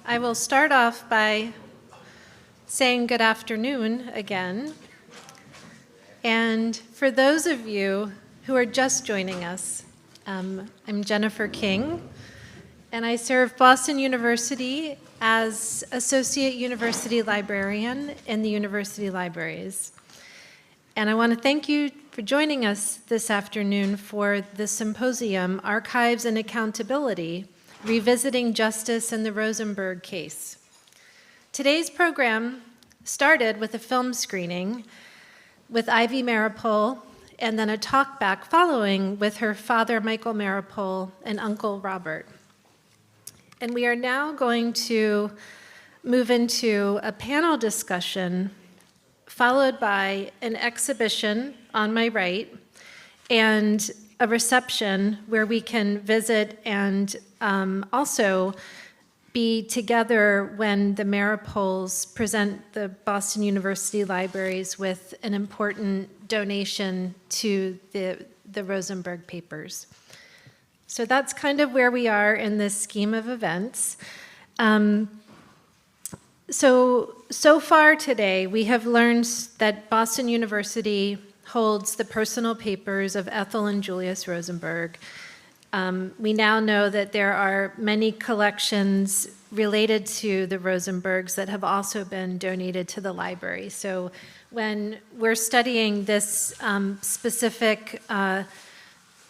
I will start off by saying good afternoon again. And for those of you who are just joining us, I'm Jennifer King, and I serve Boston University as Associate University Librarian in the University Libraries. And I want to thank you for joining us this afternoon for the symposium, Archives and Accountability, Revisiting Justice in the Rosenberg Case. Today's program started with a film screening with Ivy Maripol, and then a talkback following with her father, Michael Maripol, and Uncle Robert. And we are now going to move into a panel discussion followed by an exhibition on my right and a reception where we can visit and also be together when the Maripols present the Boston University Libraries with an important donation to the Rosenberg papers. So that's kind of where we are in this scheme of events. So far today, we have learned that Boston University holds the personal papers of Ethel and Julius Rosenberg. We now know that there are many collections related to the Rosenbergs that have also been donated to the library. So when we're studying this specific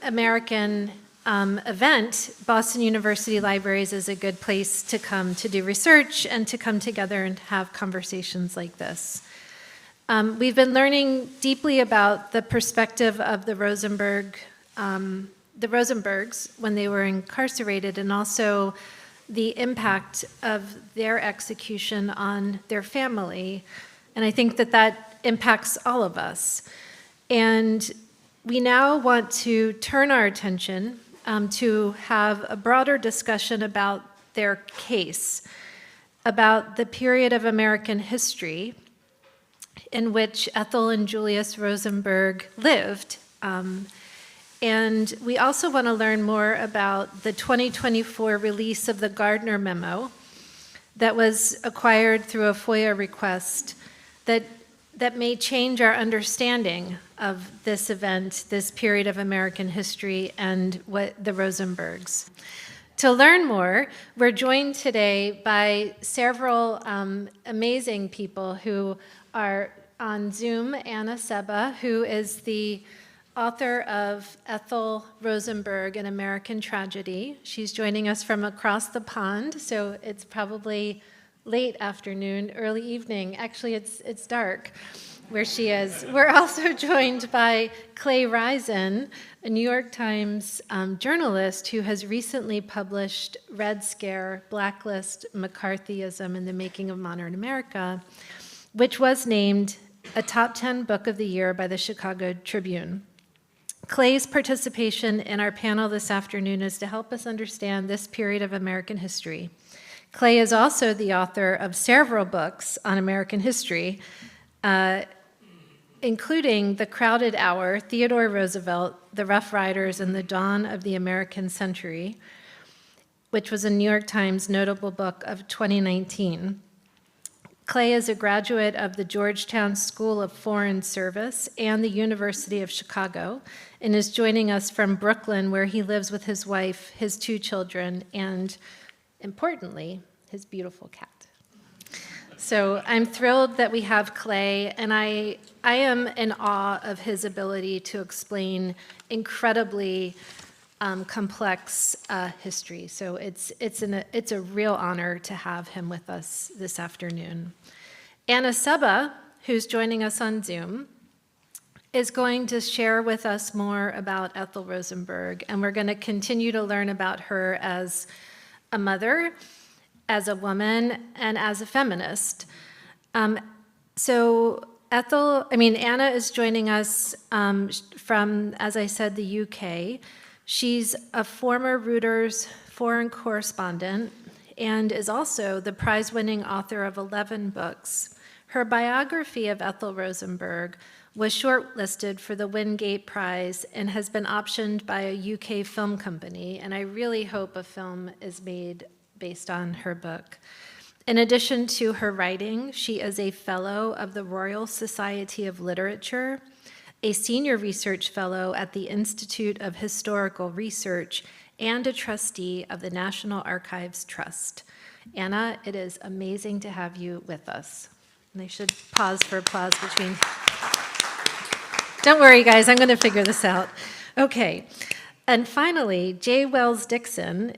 American event, Boston University Libraries is a good place to come to do research and to come together and have conversations like this. We've been learning deeply about the perspective of the Rosenbergs when they were incarcerated, and also the impact of their execution on their family. And I think that impacts all of us. And we now want to turn our attention to have a broader discussion about their case, about the period of American history in which Ethel and Julius Rosenberg lived. And we also want to learn more about the 2024 release of the Gardner Memo that was acquired through a FOIA request that may change our understanding of this event, this period of American history, and what the Rosenbergs. To learn more, we're joined today by several amazing people who are on Zoom. Anna Sebba, who is the author of Ethel Rosenberg, An American Tragedy. She's joining us from across the pond, so it's probably late afternoon, early evening. Actually, it's dark where she is. We're also joined by Clay Risen, a New York Times journalist who has recently published Red Scare, Blacklist, McCarthyism and the Making of Modern America, which was named a top 10 book of the year by the Chicago Tribune. Clay's participation in our panel this afternoon is to help us understand this period of American history. Clay is also the author of several books on American history, including The Crowded Hour, Theodore Roosevelt, The Rough Riders, and the Dawn of the American Century, which was a New York Times notable book of 2019. Clay is a graduate of the Georgetown School of Foreign Service and the University of Chicago, and is joining us from Brooklyn, where he lives with his wife, his 2 children, and importantly, his beautiful cat. So I'm thrilled that we have Clay, and I am in awe of his ability to explain incredibly complex history. So it's a real honor to have him with us this afternoon. Anna Sebba, who's joining us on Zoom, is going to share with us more about Ethel Rosenberg, and we're going to continue to learn about her as a mother, as a woman, and as a feminist. Anna is joining us from, as I said, the UK. She's a former Reuters foreign correspondent and is also the prize-winning author of 11 books. Her biography of Ethel Rosenberg was shortlisted for the Wingate Prize and has been optioned by a UK film company, and I really hope a film is made based on her book. In addition to her writing, she is a fellow of the Royal Society of Literature, a senior research fellow at the Institute of Historical Research, and a trustee of the National Archives Trust. Anna, it is amazing to have you with us. And I should pause for applause between. Don't worry, guys, I'm going to figure this out. Okay. And finally, J. Wells Dixon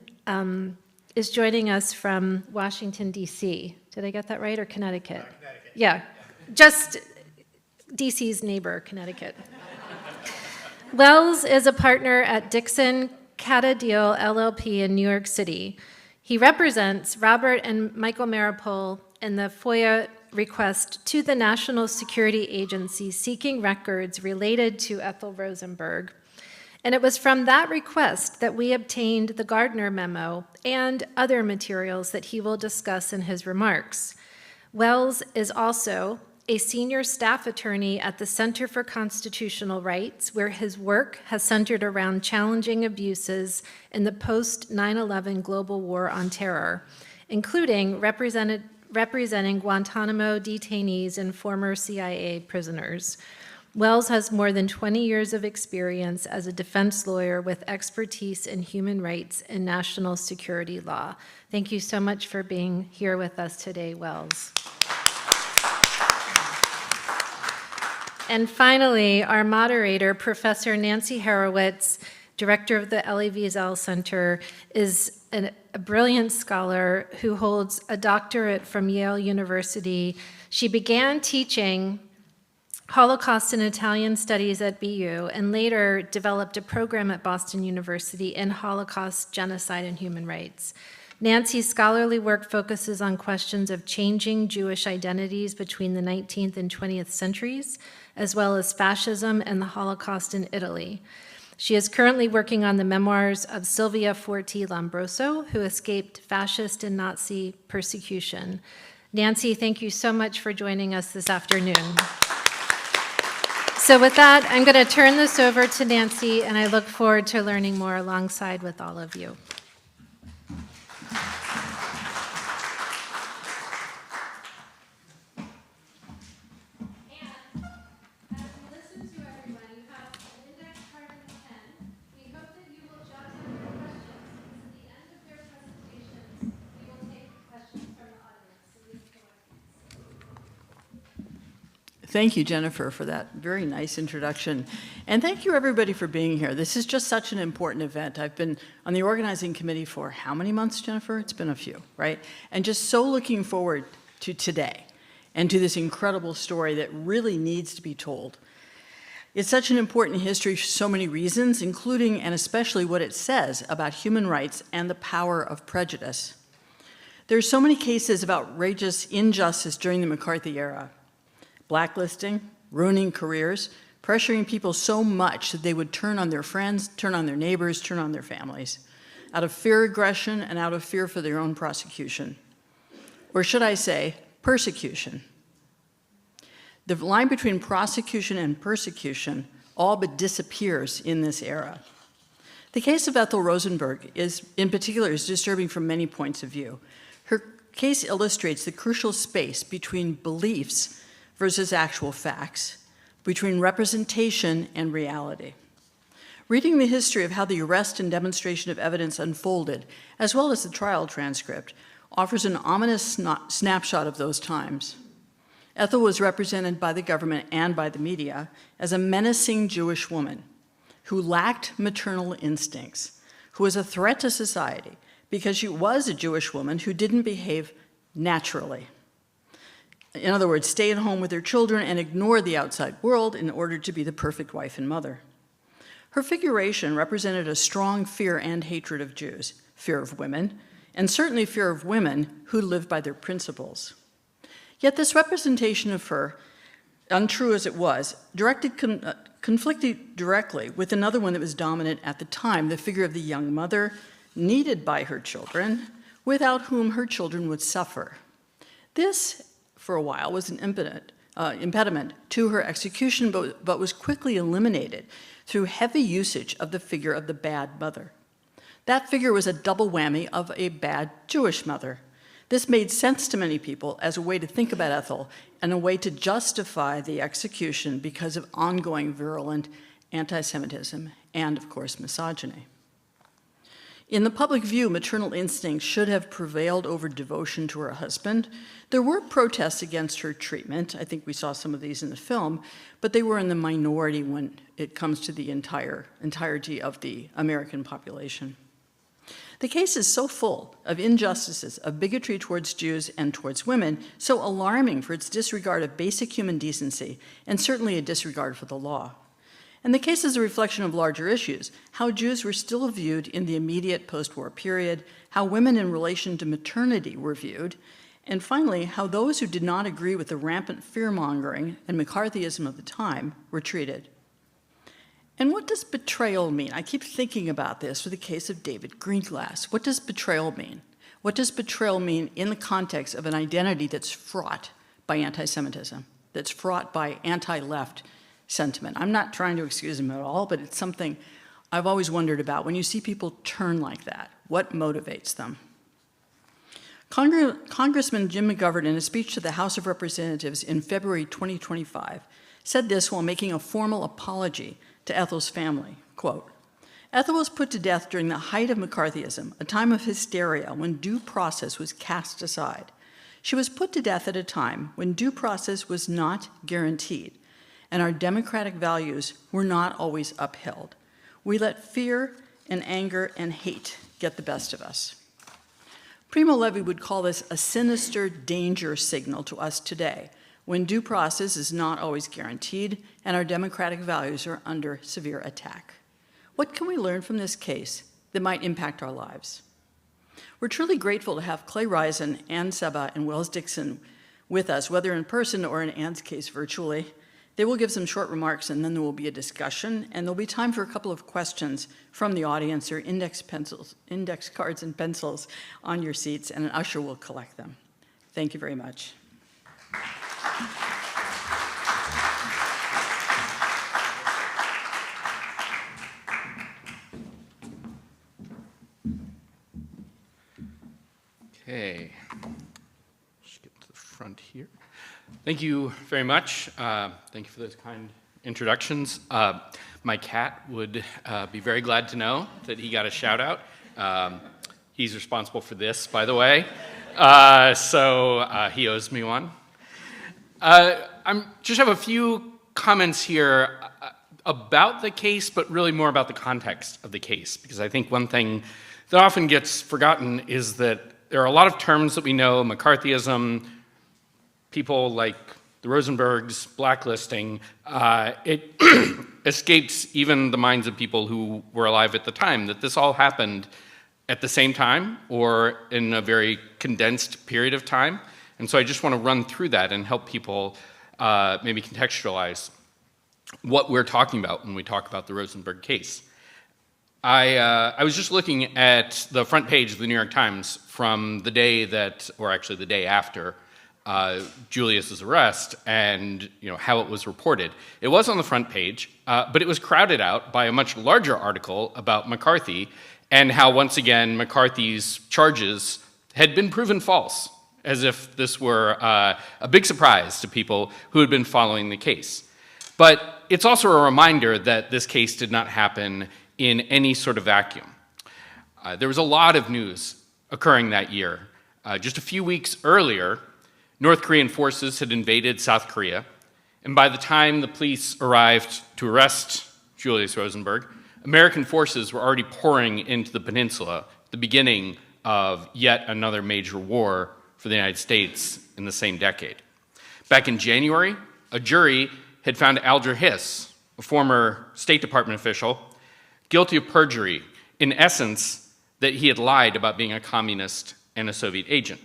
is joining us from Washington, D.C. Did I get that right, or Connecticut? Connecticut. Yeah, just D.C.'s neighbor, Connecticut. Wells is a partner at Dixon Catadeel LLP in New York City. He represents Robert and Michael Maripol in the FOIA request to the National Security Agency seeking records related to Ethel Rosenberg. And it was from that request that we obtained the Gardner memo and other materials that he will discuss in his remarks. Wells is also a senior staff attorney at the Center for Constitutional Rights, where his work has centered around challenging abuses in the post-9/11 global war on terror, including representing Guantanamo detainees and former CIA prisoners. Wells has more than 20 years of experience as a defense lawyer with expertise in human rights and national security law. Thank you so much for being here with us today, Wells. And finally, our moderator, Professor Nancy Horowitz, director of the Elie Wiesel Center, is a brilliant scholar who holds a doctorate from Yale University. She began teaching Holocaust and Italian studies at BU and later developed a program at Boston University in Holocaust, genocide, and human rights. Nancy's scholarly work focuses on questions of changing Jewish identities between the 19th and 20th centuries, as well as fascism and the Holocaust in Italy. She is currently working on the memoirs of Silvia Forti Lombroso, who escaped fascist and Nazi persecution. Nancy, thank you so much for joining us this afternoon. So with that, I'm going to turn this over to Nancy, and I look forward to learning more alongside with all of you. Thank you, Jennifer, for that very nice introduction. And thank you, everybody, for being here. This is just such an important event. I've been on the organizing committee for how many months, Jennifer? It's been a few, right? And just so looking forward to today and to this incredible story that really needs to be told. It's such an important history for so many reasons, including and especially what it says about human rights and the power of prejudice. There are so many cases of outrageous injustice during the McCarthy era. Blacklisting, ruining careers, pressuring people so much that they would turn on their friends, turn on their neighbors, turn on their families, out of fear of aggression and out of fear for their own prosecution. Or should I say, persecution. The line between prosecution and persecution all but disappears in this era. The case of Ethel Rosenberg in particular is disturbing from many points of view. Her case illustrates the crucial space between beliefs versus actual facts, between representation and reality. Reading the history of how the arrest and demonstration of evidence unfolded, as well as the trial transcript, offers an ominous snapshot of those times. Ethel was represented by the government and by the media as a menacing Jewish woman who lacked maternal instincts, who was a threat to society because she was a Jewish woman who didn't behave naturally. In other words, stay at home with her children and ignore the outside world in order to be the perfect wife and mother. Her figuration represented a strong fear and hatred of Jews, fear of women, and certainly fear of women who lived by their principles. Yet this representation of her, untrue as it was, conflicted directly with another one that was dominant at the time, the figure of the young mother, needed by her children, without whom her children would suffer. This, for a while, was an impediment to her execution, but was quickly eliminated through heavy usage of the figure of the bad mother. That figure was a double whammy of a bad Jewish mother. This made sense to many people as a way to think about Ethel and a way to justify the execution because of ongoing virulent anti-Semitism and, of course, misogyny. In the public view, maternal instincts should have prevailed over devotion to her husband. There were protests against her treatment. I think we saw some of these in the film, but they were in the minority when it comes to the entirety of the American population. The case is so full of injustices, of bigotry towards Jews and towards women, so alarming for its disregard of basic human decency, and certainly a disregard for the law. And the case is a reflection of larger issues, how Jews were still viewed in the immediate post-war period, how women in relation to maternity were viewed, and finally, how those who did not agree with the rampant fear-mongering and McCarthyism of the time were treated. And what does betrayal mean? I keep thinking about this for the case of David Greenglass. What does betrayal mean? What does betrayal mean in the context of an identity that's fraught by anti-Semitism, that's fraught by anti-left sentiment? I'm not trying to excuse him at all, but it's something I've always wondered about. When you see people turn like that, what motivates them? Congressman Jim McGovern, in a speech to the House of Representatives in February 2025, said this while making a formal apology to Ethel's family, quote, "Ethel was put to death during the height of McCarthyism, a time of hysteria when due process was cast aside. She was put to death at a time when due process was not guaranteed, and our democratic values were not always upheld. We let fear and anger and hate get the best of us." Primo Levi would call this a sinister danger signal to us today, when due process is not always guaranteed and our democratic values are under severe attack. What can we learn from this case that might impact our lives? We're truly grateful to have Clay Risen, Ann Sebba, and Wells Dixon with us, whether in person or in Ann's case virtually. They will give some short remarks and then there will be a discussion, and there'll be time for a couple of questions from the audience or index cards and pencils on your seats, and an usher will collect them. Thank you very much. Okay, just get to the front here. Thank you very much. Thank you for those kind introductions. My cat would be very glad to know that he got a shout out. He's responsible for this, by the way, so he owes me one. I just have a few comments here about the case, but really more about the context of the case, because I think one thing that often gets forgotten is that there are a lot of terms that we know: McCarthyism, people like the Rosenbergs, blacklisting. It escapes even the minds of people who were alive at the time that this all happened at the same time or in a very condensed period of time. And so I just want to run through that and help people maybe contextualize what we're talking about when we talk about the Rosenberg case. I was just looking at the front page of the New York Times from the day that, or actually the day after, Julius's arrest, and how it was reported. It was on the front page, but it was crowded out by a much larger article about McCarthy and how, once again, McCarthy's charges had been proven false, as if this were a big surprise to people who had been following the case. But it's also a reminder that this case did not happen in any sort of vacuum. There was a lot of news occurring that year. Just a few weeks earlier, North Korean forces had invaded South Korea, and by the time the police arrived to arrest Julius Rosenberg, American forces were already pouring into the peninsula, the beginning of yet another major war for the United States in the same decade. Back in January, a jury had found Alger Hiss, a former State Department official, guilty of perjury, in essence, that he had lied about being a communist and a Soviet agent.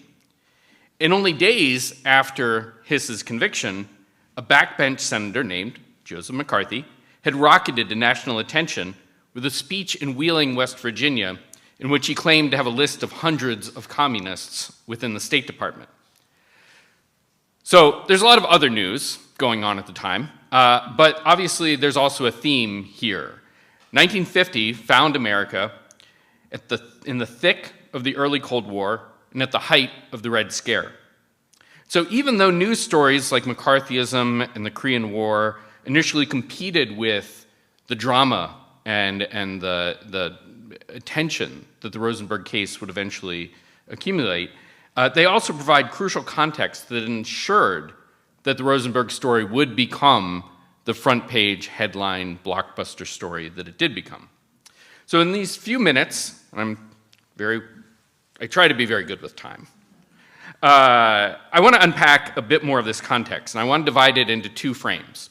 In only days after Hiss's conviction, a backbench senator named Joseph McCarthy had rocketed to national attention with a speech in Wheeling, West Virginia, in which he claimed to have a list of hundreds of communists within the State Department. So there's a lot of other news going on at the time, but obviously there's also a theme here. 1950 found America in the thick of the early Cold War and at the height of the Red Scare. So even though news stories like McCarthyism and the Korean War initially competed with the drama and the attention that the Rosenberg case would eventually accumulate, they also provide crucial context that ensured that the Rosenberg story would become the front page headline blockbuster story that it did become. So in these few minutes, I try to be very good with time. I want to unpack a bit more of this context, and I want to divide it into two frames: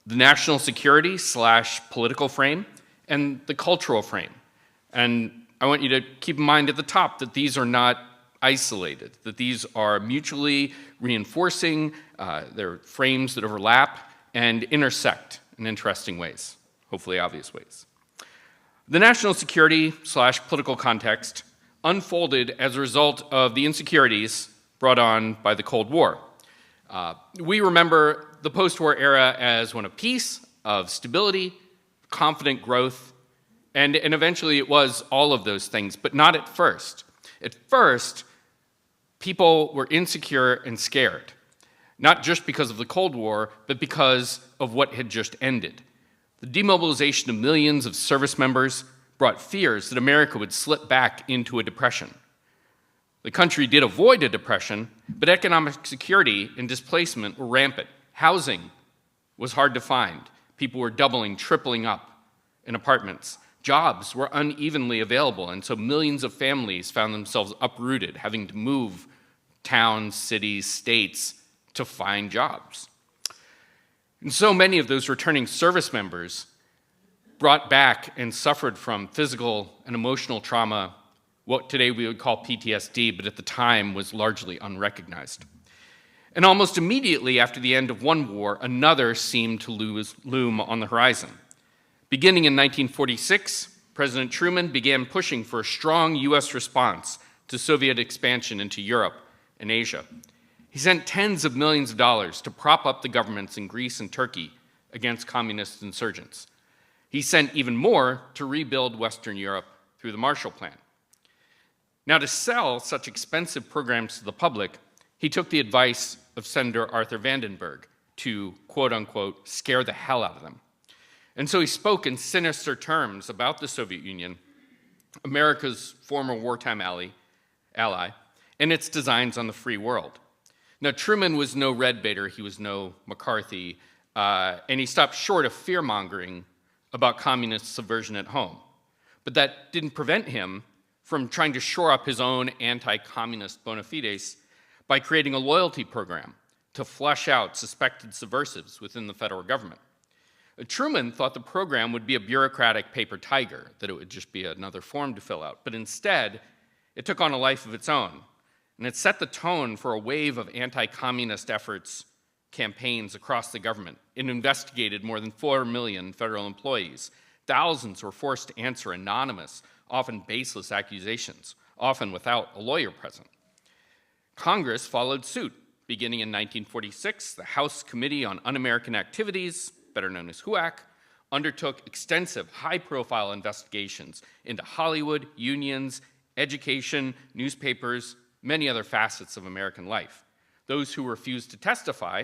the national security / political frame and the cultural frame. And I want you to keep in mind at the top that these are not isolated, that these are mutually reinforcing, they're frames that overlap and intersect in interesting ways, hopefully obvious ways. The national security / political context unfolded as a result of the insecurities brought on by the Cold War. We remember the post-war era as one of peace, of stability, confident growth, and eventually it was all of those things, but not at first. At first, people were insecure and scared, not just because of the Cold War, but because of what had just ended. The demobilization of millions of service members brought fears that America would slip back into a depression. The country did avoid a depression, but economic security and displacement were rampant. Housing was hard to find. People were doubling, tripling up in apartments. Jobs were unevenly available, and so millions of families found themselves uprooted, having to move towns, cities, states to find jobs. And so many of those returning service members brought back and suffered from physical and emotional trauma, what today we would call PTSD, but at the time was largely unrecognized. And almost immediately after the end of one war, another seemed to loom on the horizon. Beginning in 1946, President Truman began pushing for a strong U.S. response to Soviet expansion into Europe and Asia. He sent tens of millions of dollars to prop up the governments in Greece and Turkey against communist insurgents. He sent even more to rebuild Western Europe through the Marshall Plan. Now, to sell such expensive programs to the public, he took the advice of Senator Arthur Vandenberg to, quote unquote, scare the hell out of them. And so he spoke in sinister terms about the Soviet Union, America's former wartime ally, and its designs on the free world. Now, Truman was no red baiter, he was no McCarthy, and he stopped short of fear-mongering about communist subversion at home. But that didn't prevent him from trying to shore up his own anti-communist bona fides by creating a loyalty program to flush out suspected subversives within the federal government. Truman thought the program would be a bureaucratic paper tiger, that it would just be another form to fill out, but instead, it took on a life of its own, and it set the tone for a wave of anti-communist efforts, campaigns across the government. It investigated more than 4 million federal employees. Thousands were forced to answer anonymous, often baseless accusations, often without a lawyer present. Congress followed suit. Beginning in 1946, the House Committee on Un-American Activities, better known as HUAC, undertook extensive, high-profile investigations into Hollywood, unions, education, newspapers, many other facets of American life. Those who refused to testify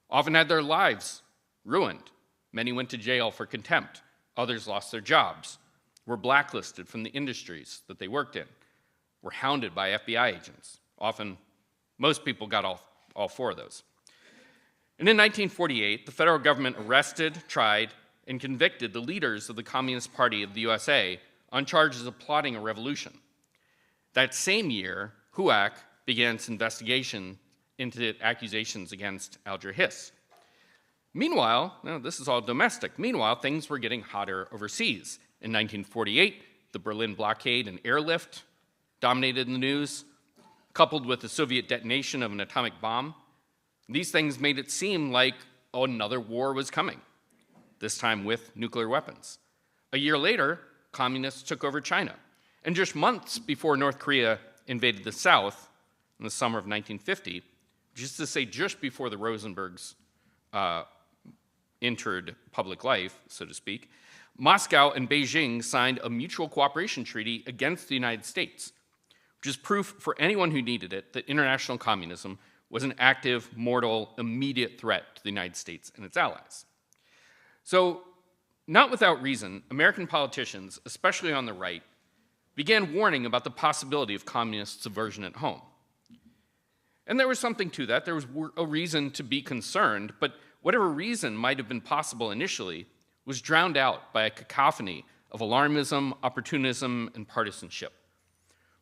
often had their lives ruined. Many went to jail for contempt. Others lost their jobs, were blacklisted from the industries that they worked in, were hounded by FBI agents. Often, most people got all 4 of those. And in 1948, the federal government arrested, tried, and convicted the leaders of the Communist Party of the USA on charges of plotting a revolution. That same year, HUAC began its investigation into accusations against Alger Hiss. Meanwhile, this is all domestic. Meanwhile, things were getting hotter overseas. In 1948, the Berlin blockade and airlift dominated the news, coupled with the Soviet detonation of an atomic bomb. These things made it seem like another war was coming, this time with nuclear weapons. A year later, communists took over China. And just months before North Korea invaded the South in the summer of 1950, just to say just before the Rosenbergs entered public life, so to speak, Moscow and Beijing signed a mutual cooperation treaty against the United States, which is proof for anyone who needed it that international communism was an active, mortal, immediate threat to the United States and its allies. So, not without reason, American politicians, especially on the right, began warning about the possibility of communist subversion at home. And there was something to that. There was a reason to be concerned, but whatever reason might have been possible initially was drowned out by a cacophony of alarmism, opportunism, and partisanship.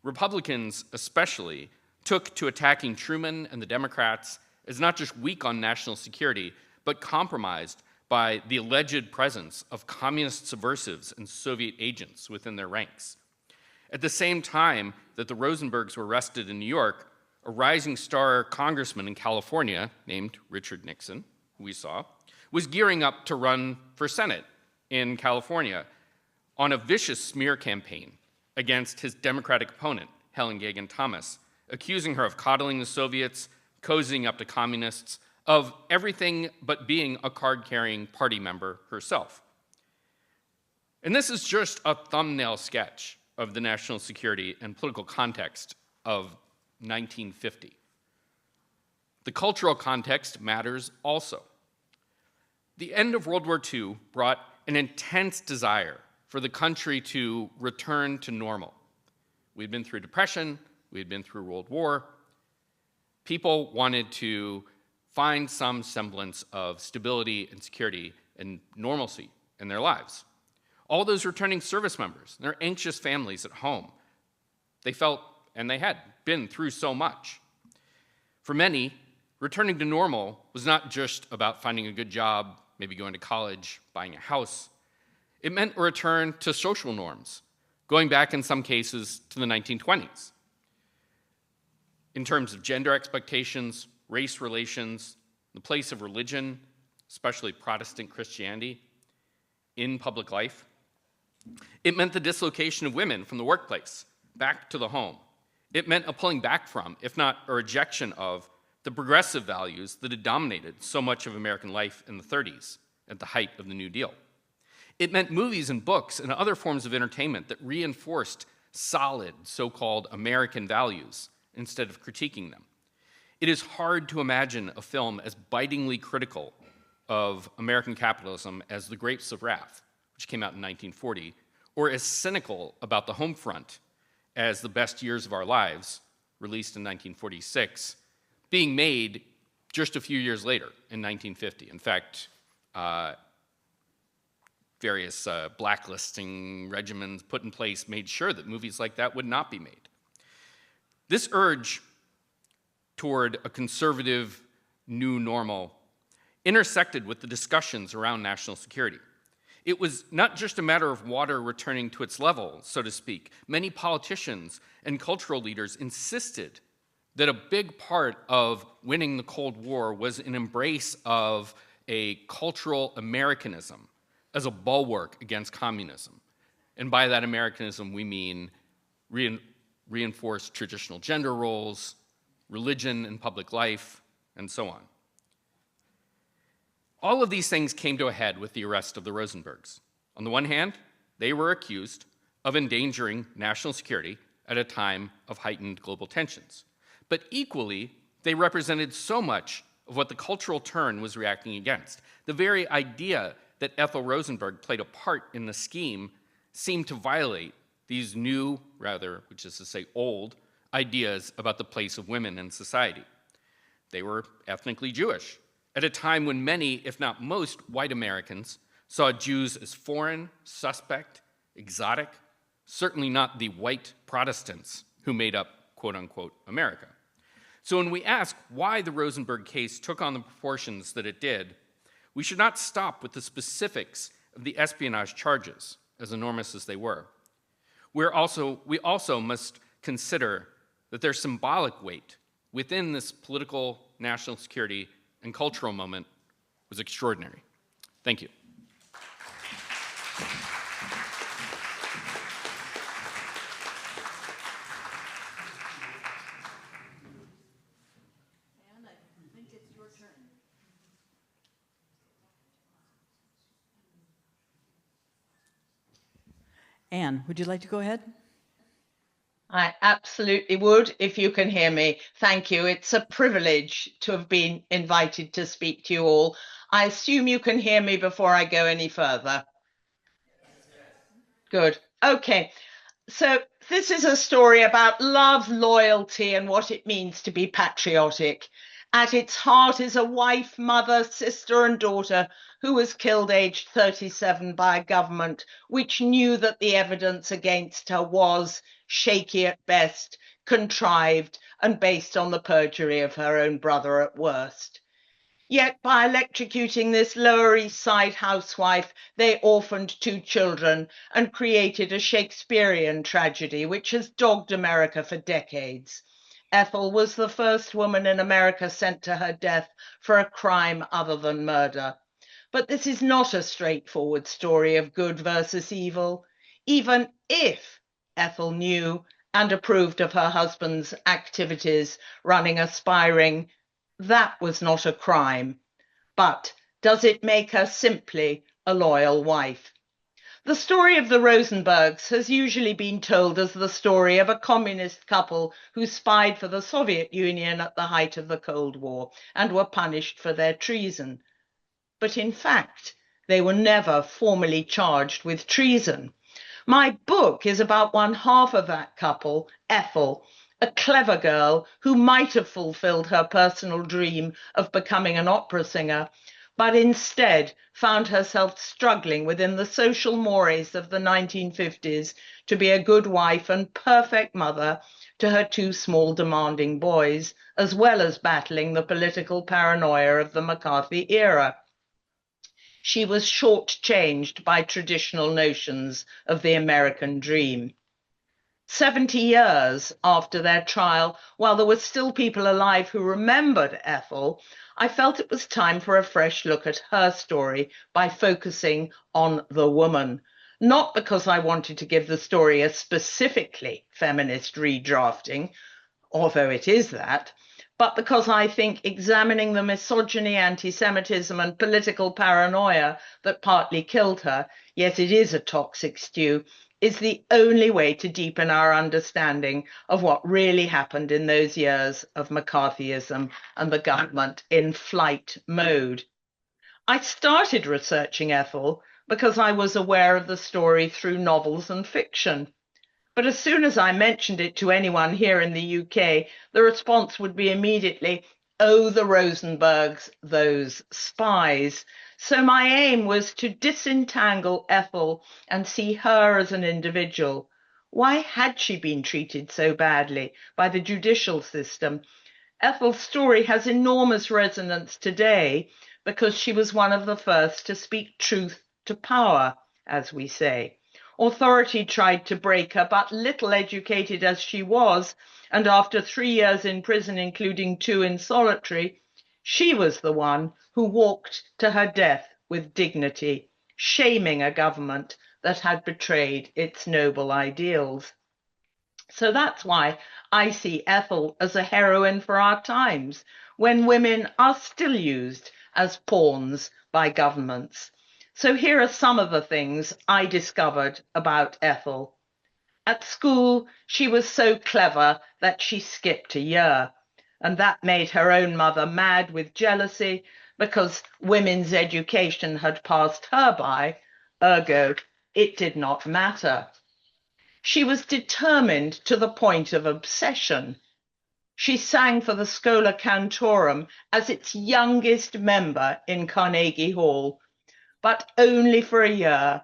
Republicans, especially, took to attacking Truman and the Democrats as not just weak on national security, but compromised by the alleged presence of communist subversives and Soviet agents within their ranks. At the same time that the Rosenbergs were arrested in New York, a rising star congressman in California named Richard Nixon, who we saw, was gearing up to run for Senate in California on a vicious smear campaign against his Democratic opponent, Helen Gagan Thomas, accusing her of coddling the Soviets, cozying up to communists, of everything but being a card-carrying party member herself. And this is just a thumbnail sketch of the national security and political context of 1950. The cultural context matters also. The end of World War II brought an intense desire for the country to return to normal. We'd been through Depression, we had been through World War. People wanted to find some semblance of stability and security and normalcy in their lives. All those returning service members, their anxious families at home, they felt, and they had been through so much. For many, returning to normal was not just about finding a good job, maybe going to college, buying a house. It meant a return to social norms, going back in some cases to the 1920s. In terms of gender expectations, race relations, the place of religion, especially Protestant Christianity, in public life. It meant the dislocation of women from the workplace back to the home. It meant a pulling back from, if not a rejection of, the progressive values that had dominated so much of American life in the 30s at the height of the New Deal. It meant movies and books and other forms of entertainment that reinforced solid so-called American values instead of critiquing them. It is hard to imagine a film as bitingly critical of American capitalism as The Grapes of Wrath, which came out in 1940, or as cynical about the home front as The Best Years of Our Lives, released in 1946, being made just a few years later in 1950. In fact, various blacklisting regimens put in place made sure that movies like that would not be made. This urge toward a conservative new normal intersected with the discussions around national security. It was not just a matter of water returning to its level, so to speak. Many politicians and cultural leaders insisted that a big part of winning the Cold War was an embrace of a cultural Americanism as a bulwark against communism. And by that Americanism, we mean reinforced traditional gender roles, religion in public life, and so on. All of these things came to a head with the arrest of the Rosenbergs. On the one hand, they were accused of endangering national security at a time of heightened global tensions. But equally, they represented so much of what the cultural turn was reacting against. The very idea that Ethel Rosenberg played a part in the scheme seemed to violate these new, rather, which is to say old, ideas about the place of women in society. They were ethnically Jewish, at a time when many, if not most, white Americans saw Jews as foreign, suspect, exotic, certainly not the white Protestants who made up, quote unquote, America. So when we ask why the Rosenberg case took on the proportions that it did, we should not stop with the specifics of the espionage charges, as enormous as they were. We also must consider that their symbolic weight within this political, national security, and cultural moment was extraordinary. Thank you. And I think it's your turn. Anne, would you like to go ahead? I absolutely would, if you can hear me. Thank you. It's a privilege to have been invited to speak to you all. I assume you can hear me before I go any further. Good. Okay. So this is a story about love, loyalty, and what it means to be patriotic. At its heart is a wife, mother, sister, and daughter who was killed aged 37 by a government which knew that the evidence against her was shaky at best, contrived, and based on the perjury of her own brother at worst. Yet by electrocuting this Lower East Side housewife, they orphaned 2 children and created a Shakespearean tragedy which has dogged America for decades. Ethel was the first woman in America sent to her death for a crime other than murder. But this is not a straightforward story of good versus evil. Even if Ethel knew and approved of her husband's activities running a spy ring, that was not a crime. But does it make her simply a loyal wife? The story of the Rosenbergs has usually been told as the story of a communist couple who spied for the Soviet Union at the height of the Cold War and were punished for their treason. But in fact, they were never formally charged with treason. My book is about one half of that couple, Ethel, a clever girl who might have fulfilled her personal dream of becoming an opera singer, but instead found herself struggling within the social mores of the 1950s to be a good wife and perfect mother to her 2 small demanding boys, as well as battling the political paranoia of the McCarthy era. She was shortchanged by traditional notions of the American dream. 70 years after their trial, while there were still people alive who remembered Ethel, I felt it was time for a fresh look at her story by focusing on the woman. Not because I wanted to give the story a specifically feminist redrafting, although it is that, but because I think examining the misogyny, anti-Semitism, and political paranoia that partly killed her, yes, it is a toxic stew, is the only way to deepen our understanding of what really happened in those years of McCarthyism and the government in flight mode. I started researching Ethel because I was aware of the story through novels and fiction. But as soon as I mentioned it to anyone here in the UK, the response would be immediately, oh, the Rosenbergs, those spies. So my aim was to disentangle Ethel and see her as an individual. Why had she been treated so badly by the judicial system? Ethel's story has enormous resonance today because she was one of the first to speak truth to power, as we say. Authority tried to break her, but little educated as she was, and after 3 years in prison, including 2 in solitary, she was the one who walked to her death with dignity, shaming a government that had betrayed its noble ideals. So that's why I see Ethel as a heroine for our times, when women are still used as pawns by governments. So here are some of the things I discovered about Ethel. At school, she was so clever that she skipped a year, and that made her own mother mad with jealousy because women's education had passed her by, ergo, it did not matter. She was determined to the point of obsession. She sang for the Schola Cantorum as its youngest member in Carnegie Hall, but only for a year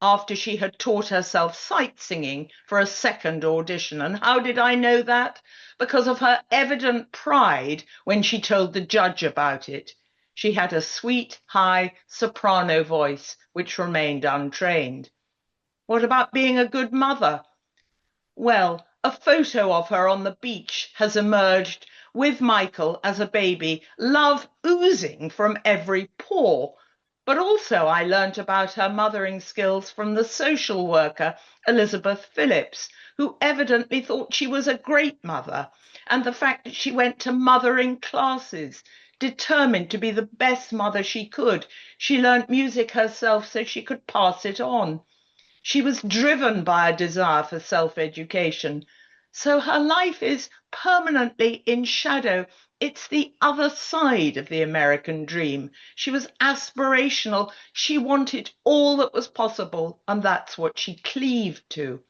after she had taught herself sight singing for a second audition. And how did I know that? Because of her evident pride when she told the judge about it. She had a sweet, high soprano voice which remained untrained. What about being a good mother? Well, a photo of her on the beach has emerged with Michael as a baby, love oozing from every pore. But also I learnt about her mothering skills from the social worker, Elizabeth Phillips, who evidently thought she was a great mother, and the fact that she went to mothering classes, determined to be the best mother she could. She learnt music herself so she could pass it on. She was driven by a desire for self-education. So her life is permanently in shadow. It's the other side of the American dream. She was aspirational. She wanted all that was possible, and that's what she cleaved to.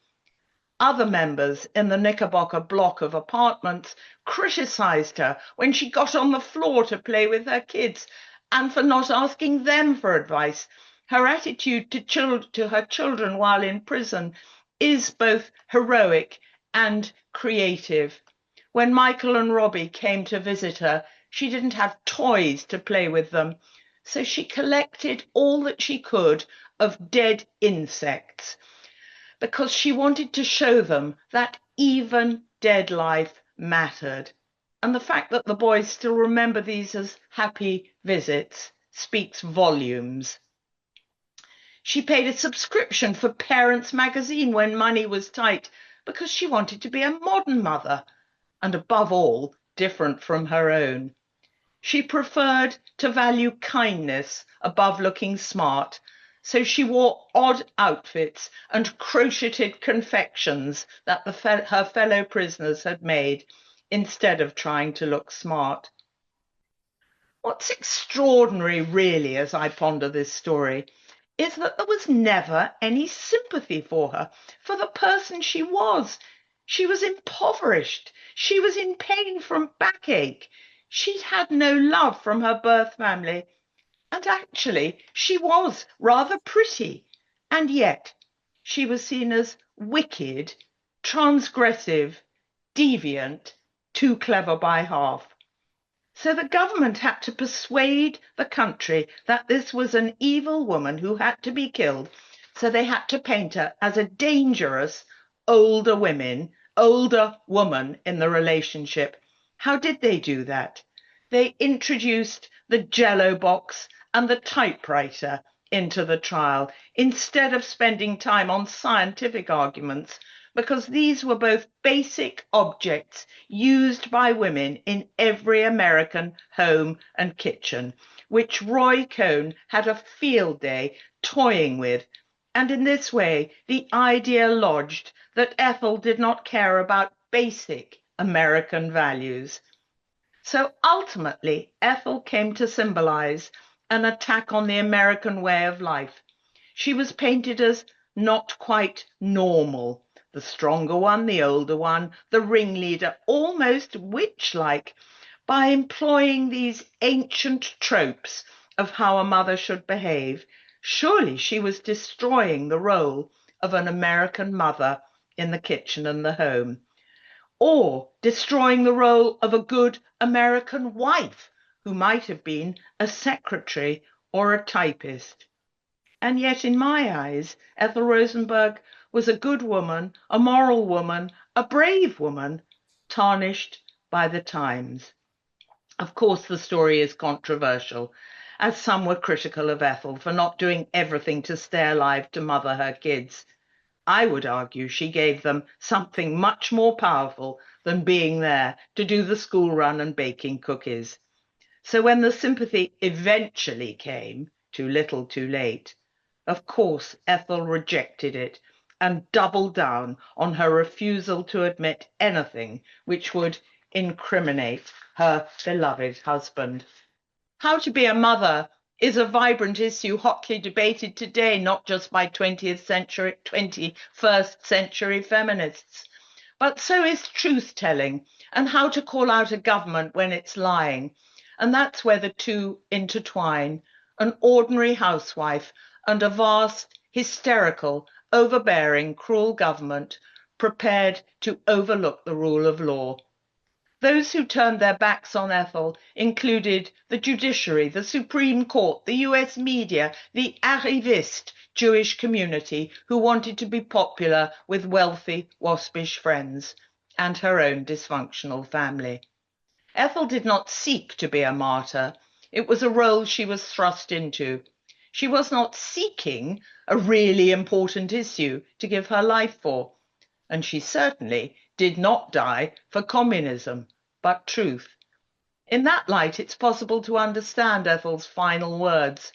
Other members in the Knickerbocker block of apartments criticized her when she got on the floor to play with her kids and for not asking them for advice. Her attitude to her children while in prison is both heroic and creative. When Michael and Robbie came to visit her, she didn't have toys to play with them, so she collected all that she could of dead insects, because she wanted to show them that even dead life mattered. And the fact that the boys still remember these as happy visits speaks volumes. She paid a subscription for Parents magazine when money was tight because she wanted to be a modern mother, and above all, different from her own. She preferred to value kindness above looking smart, so she wore odd outfits and crocheted confections that her fellow prisoners had made instead of trying to look smart. What's extraordinary, really, as I ponder this story, is that there was never any sympathy for her, for the person she was. She was impoverished. She was in pain from backache. She'd had no love from her birth family. And actually, she was rather pretty. And yet, she was seen as wicked, transgressive, deviant, too clever by half. So the government had to persuade the country that this was an evil woman who had to be killed. So they had to paint her as a dangerous older woman in the relationship. How did they do that? They introduced the Jello box and the typewriter into the trial instead of spending time on scientific arguments, because these were both basic objects used by women in every American home and kitchen, which Roy Cohn had a field day toying with. And in this way, the idea lodged that Ethel did not care about basic American values. So ultimately, Ethel came to symbolize an attack on the American way of life. She was painted as not quite normal, the stronger one, the older one, the ringleader, almost witch-like, by employing these ancient tropes of how a mother should behave. Surely she was destroying the role of an American mother in the kitchen and the home, or destroying the role of a good American wife who might have been a secretary or a typist. And yet, in my eyes, Ethel Rosenberg was a good woman, a moral woman, a brave woman, tarnished by the times. Of course, the story is controversial, as some were critical of Ethel for not doing everything to stay alive to mother her kids. I would argue she gave them something much more powerful than being there to do the school run and baking cookies. So when the sympathy eventually came, too little, too late, of course Ethel rejected it and doubled down on her refusal to admit anything which would incriminate her beloved husband. How to be a mother is a vibrant issue hotly debated today, not just by 21st century feminists, but so is truth-telling and how to call out a government when it's lying. And that's where the two intertwine, an ordinary housewife and a vast, hysterical, overbearing, cruel government prepared to overlook the rule of law. Those who turned their backs on Ethel included the judiciary, the Supreme Court, the US media, the arrivist Jewish community who wanted to be popular with wealthy, waspish friends, and her own dysfunctional family. Ethel did not seek to be a martyr. It was a role she was thrust into. She was not seeking a really important issue to give her life for, and she certainly did not die for communism, but truth. In that light, it's possible to understand Ethel's final words,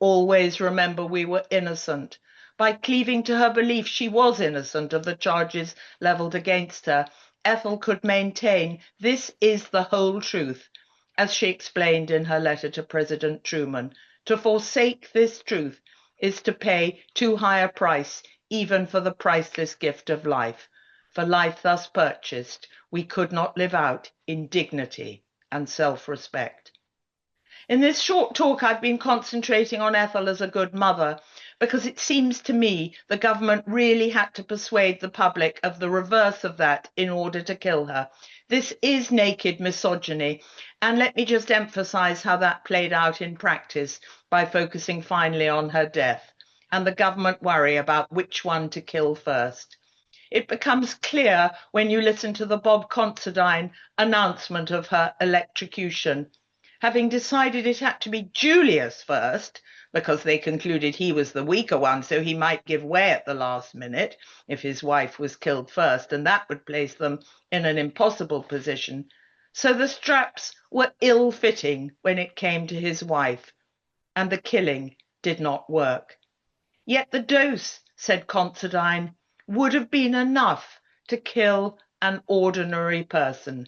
"Always remember we were innocent," By cleaving to her belief she was innocent of the charges levelled against her, Ethel could maintain this is the whole truth, as she explained in her letter to President Truman. To forsake this truth is to pay too high a price, even for the priceless gift of life. For life thus purchased, we could not live out in dignity and self-respect. In this short talk, I've been concentrating on Ethel as a good mother, because it seems to me the government really had to persuade the public of the reverse of that in order to kill her. This is naked misogyny, and let me just emphasize how that played out in practice by focusing finally on her death and the government worry about which one to kill first. It becomes clear when you listen to the Bob Considine announcement of her electrocution. Having decided it had to be Julius first, because they concluded he was the weaker one, so he might give way at the last minute if his wife was killed first, and that would place them in an impossible position. So the straps were ill-fitting when it came to his wife, and the killing did not work. Yet the dose, said Considine, would have been enough to kill an ordinary person,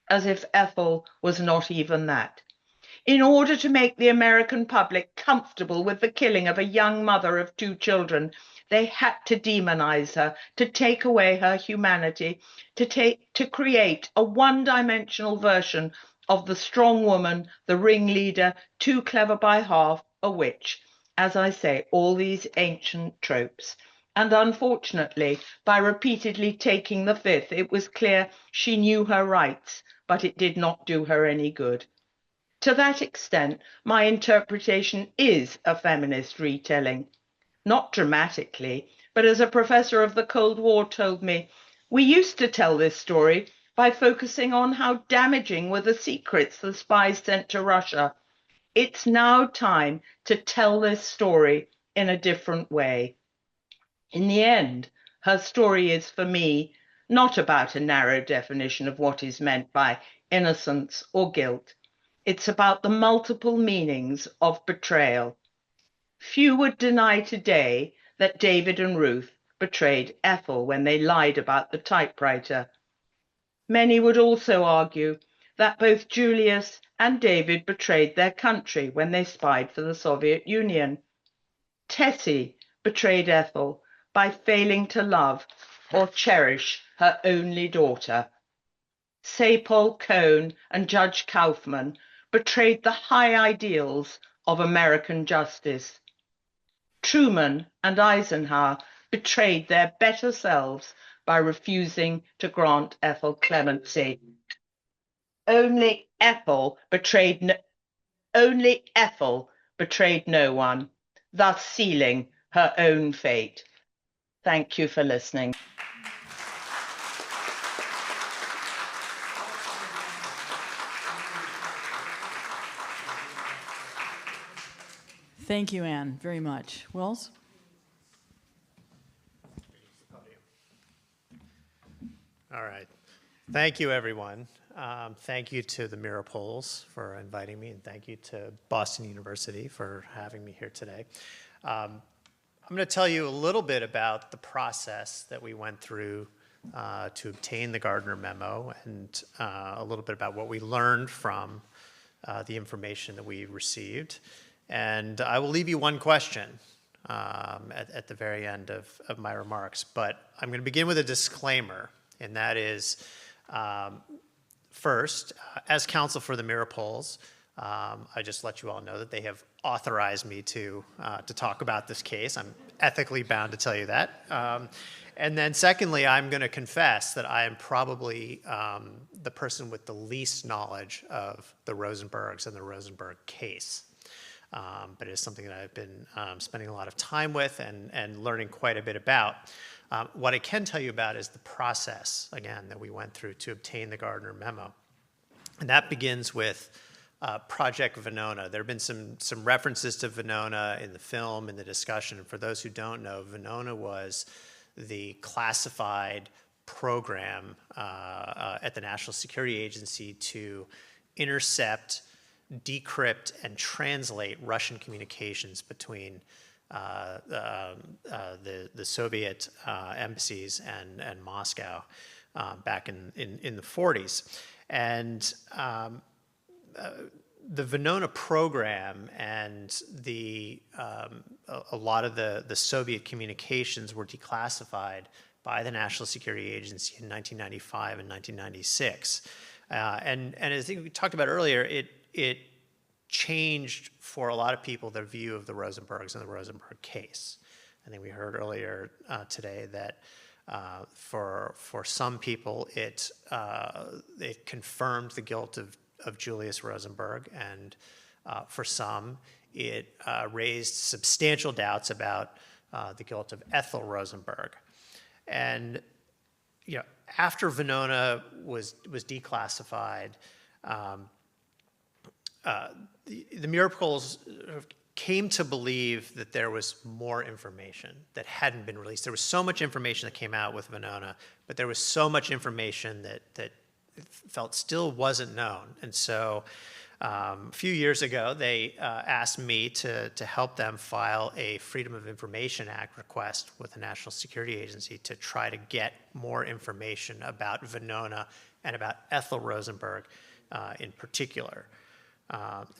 as if Ethel was not even that. In order to make the American public comfortable with the killing of a young mother of 2 children, they had to demonize her, to take away her humanity, to create a one-dimensional version of the strong woman, the ringleader, too clever by half, a witch. As I say, all these ancient tropes. And unfortunately, by repeatedly taking the fifth, it was clear she knew her rights, but it did not do her any good. To that extent, my interpretation is a feminist retelling. Not dramatically, but as a professor of the Cold War told me, we used to tell this story by focusing on how damaging were the secrets the spies sent to Russia. It's now time to tell this story in a different way. In the end, her story is, for me, not about a narrow definition of what is meant by innocence or guilt. It's about the multiple meanings of betrayal. Few would deny today that David and Ruth betrayed Ethel when they lied about the typewriter. Many would also argue that both Julius and David betrayed their country when they spied for the Soviet Union. Tessie betrayed Ethel by failing to love or cherish her only daughter. Sapol, Cohn, and Judge Kaufman betrayed the high ideals of American justice. Truman and Eisenhower betrayed their better selves by refusing to grant Ethel clemency. Only Ethel betrayed no one, thus sealing her own fate. Thank you for listening. Thank you, Anne, very much. Wells? All right. Thank you, everyone. Thank you to the Mirapoles for inviting me, and thank you to Boston University for having me here today. I'm going to tell you a little bit about the process that we went through to obtain the Gardner memo, and a little bit about what we learned from the information that we received. And I will leave you one question at the very end of my remarks, but I'm going to begin with a disclaimer, and that is, first, as counsel for the Mirapoles, I just let you all know that they have authorized me to talk about this case. I'm ethically bound to tell you that. And then secondly, I'm going to confess that I am probably the person with the least knowledge of the Rosenbergs and the Rosenberg case. But it is something that I've been spending a lot of time with and learning quite a bit about. What I can tell you about is the process, again, that we went through to obtain the Gardner memo. And that begins with Project Venona. There have been some references to Venona in the film, in the discussion. And for those who don't know, Venona was the classified program at the National Security Agency to intercept, decrypt, and translate Russian communications between the Soviet embassies and Moscow back in the 40s. And the Venona program and a lot of the Soviet communications were declassified by the National Security Agency in 1995 and 1996. And as we talked about earlier, it changed for a lot of people their view of the Rosenbergs and the Rosenberg case. I think we heard earlier today that for some people it confirmed the guilt of Julius Rosenberg, and for some it raised substantial doubts about the guilt of Ethel Rosenberg. And after Venona was declassified, the Miracles came to believe that there was more information that hadn't been released. There was so much information that came out with Venona, but there was so much information that felt still wasn't known. And so a few years ago, they asked me to help them file a Freedom of Information Act request with the National Security Agency to try to get more information about Venona and about Ethel Rosenberg in particular.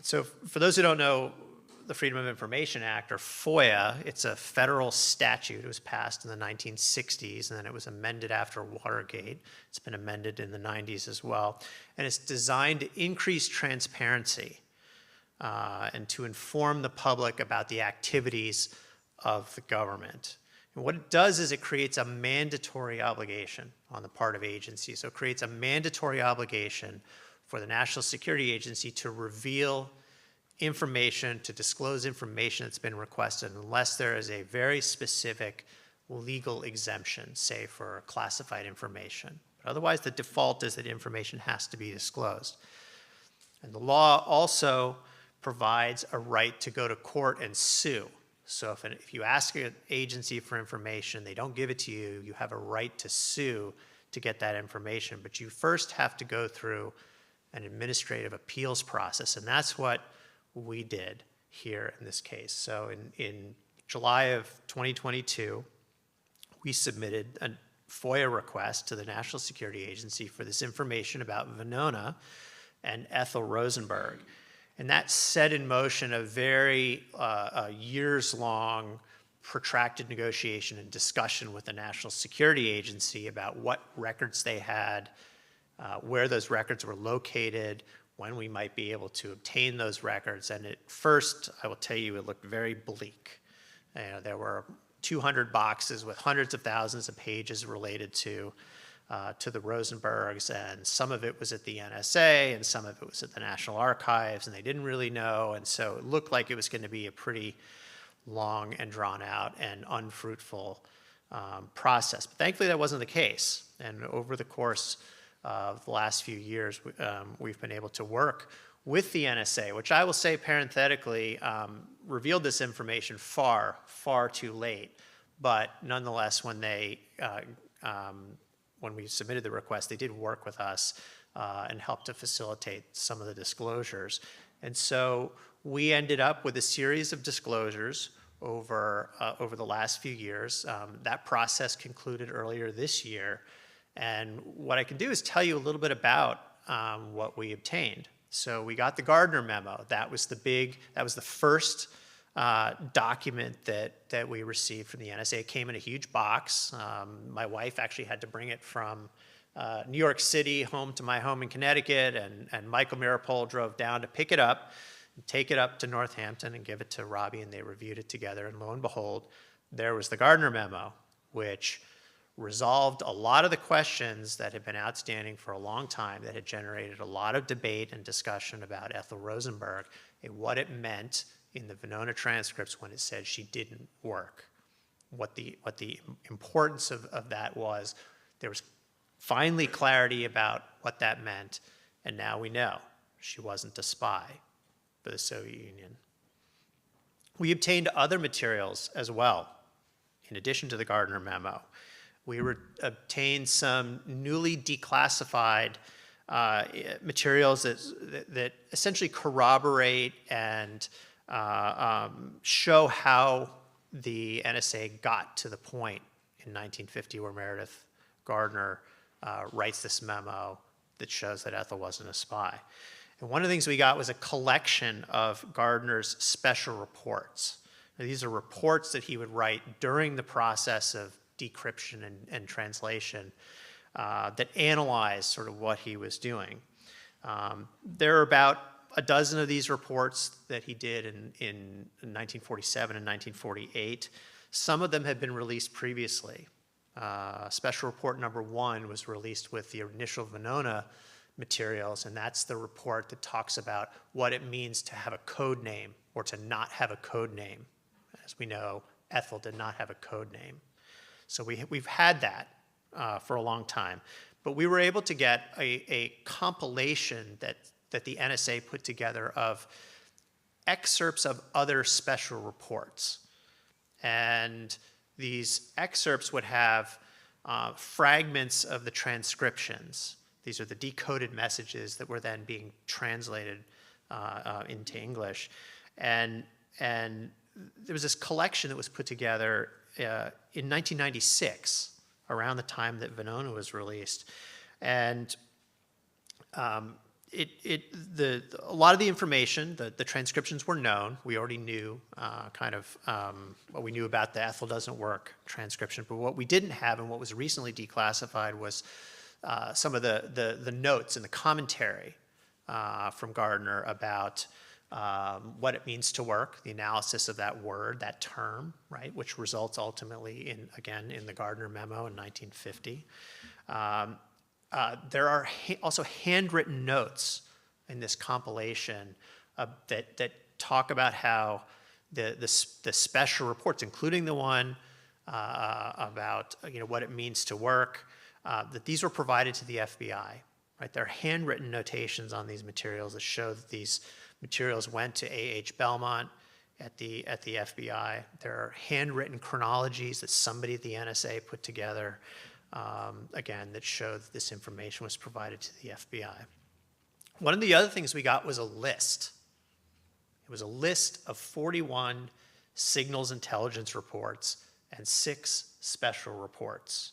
So for those who don't know, the Freedom of Information Act, or FOIA, it's a federal statute. It was passed in the 1960s, and then it was amended after Watergate. It's been amended in the 90s as well. And it's designed to increase transparency and to inform the public about the activities of the government. And what it does is it creates a mandatory obligation on the part of agencies. So it creates a mandatory obligation for the National Security Agency to reveal information, to disclose information that's been requested, unless there is a very specific legal exemption, say for classified information. But otherwise, the default is that information has to be disclosed. And the law also provides a right to go to court and sue. So if you ask an agency for information, they don't give it to you, you have a right to sue to get that information. But you first have to go through an administrative appeals process, and that's what we did here in this case. So in July of 2022, we submitted a FOIA request to the National Security Agency for this information about Venona and Ethel Rosenberg. And that set in motion a very years-long protracted negotiation and discussion with the National Security Agency about what records they had, where those records were located, when we might be able to obtain those records. And at first, I will tell you, it looked very bleak. There were 200 boxes with hundreds of thousands of pages related to the Rosenbergs, and some of it was at the NSA, and some of it was at the National Archives, and they didn't really know. And so it looked like it was going to be a pretty long and drawn out and unfruitful process. But thankfully, that wasn't the case. And over the course of the last few years, we've been able to work with the NSA, which I will say parenthetically revealed this information far, far too late. But nonetheless, when we submitted the request, they did work with us and helped to facilitate some of the disclosures. And so we ended up with a series of disclosures over the last few years. That process concluded earlier this year. And what I can do is tell you a little bit about what we obtained. So we got the Gardner memo. That was the first document that we received from the NSA. It came in a huge box. My wife actually had to bring it from New York City home to my home in Connecticut, and Michael Mirapol drove down to pick it up, and take it up to Northampton and give it to Robbie, and they reviewed it together. And lo and behold, there was the Gardner memo, which resolved a lot of the questions that had been outstanding for a long time, that had generated a lot of debate and discussion about Ethel Rosenberg and what it meant in the Venona transcripts when it said she didn't work. What the importance of that was, there was finally clarity about what that meant, and now we know she wasn't a spy for the Soviet Union. We obtained other materials as well, in addition to the Gardner memo. We obtained some newly declassified materials that essentially corroborate and show how the NSA got to the point in 1950 where Meredith Gardner writes this memo that shows that Ethel wasn't a spy. And one of the things we got was a collection of Gardner's special reports. Now, these are reports that he would write during the process of decryption and translation that analyzed sort of what he was doing. There are about a dozen of these reports that he did in 1947 and 1948. Some of them had been released previously. Special report number 1 was released with the initial Venona materials, and that's the report that talks about what it means to have a code name or to not have a code name. As we know, Ethel did not have a code name. So we've had that for a long time. But we were able to get a compilation that the NSA put together of excerpts of other special reports. And these excerpts would have fragments of the transcriptions. These are the decoded messages that were then being translated into English. And there was this collection that was put together in 1996, around the time that Venona was released. And a lot of the information, the transcriptions were known. We already knew what we knew about the Ethel doesn't work transcription. But what we didn't have and what was recently declassified was some of the notes and the commentary from Gardner about what it means to work, the analysis of that word, that term, right, which results ultimately in the Gardner memo in 1950. There are also handwritten notes in this compilation that talk about how the special reports, including the one about what it means to work, that these were provided to the FBI. Right, there are handwritten notations on these materials that show that these materials went to A.H. Belmont at the FBI. There are handwritten chronologies that somebody at the NSA put together, again, that show that this information was provided to the FBI. One of the other things we got was a list. It was a list of 41 signals intelligence reports and 6 special reports.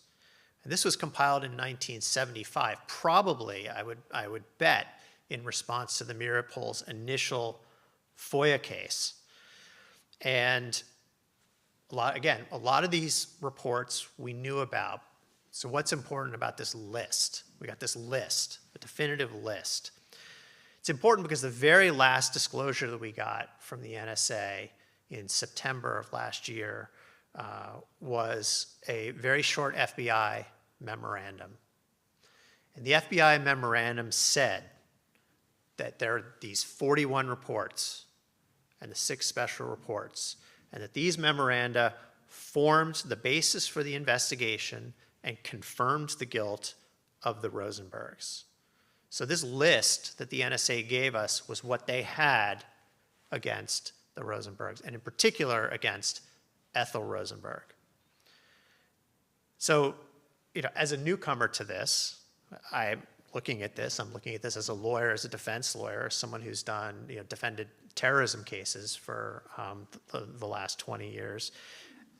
And this was compiled in 1975, probably, I would bet, in response to the Mirapol's initial FOIA case. And a lot of these reports we knew about. So what's important about this list? We got this list, a definitive list. It's important because the very last disclosure that we got from the NSA in September of last year was a very short FBI memorandum. And the FBI memorandum said that there are these 41 reports and the 6 special reports, and that these memoranda formed the basis for the investigation and confirmed the guilt of the Rosenbergs. So this list that the NSA gave us was what they had against the Rosenbergs, and in particular against Ethel Rosenberg. So, as a newcomer to this, I'm looking at this as a lawyer, as a defense lawyer, someone who's defended terrorism cases for the last 20 years.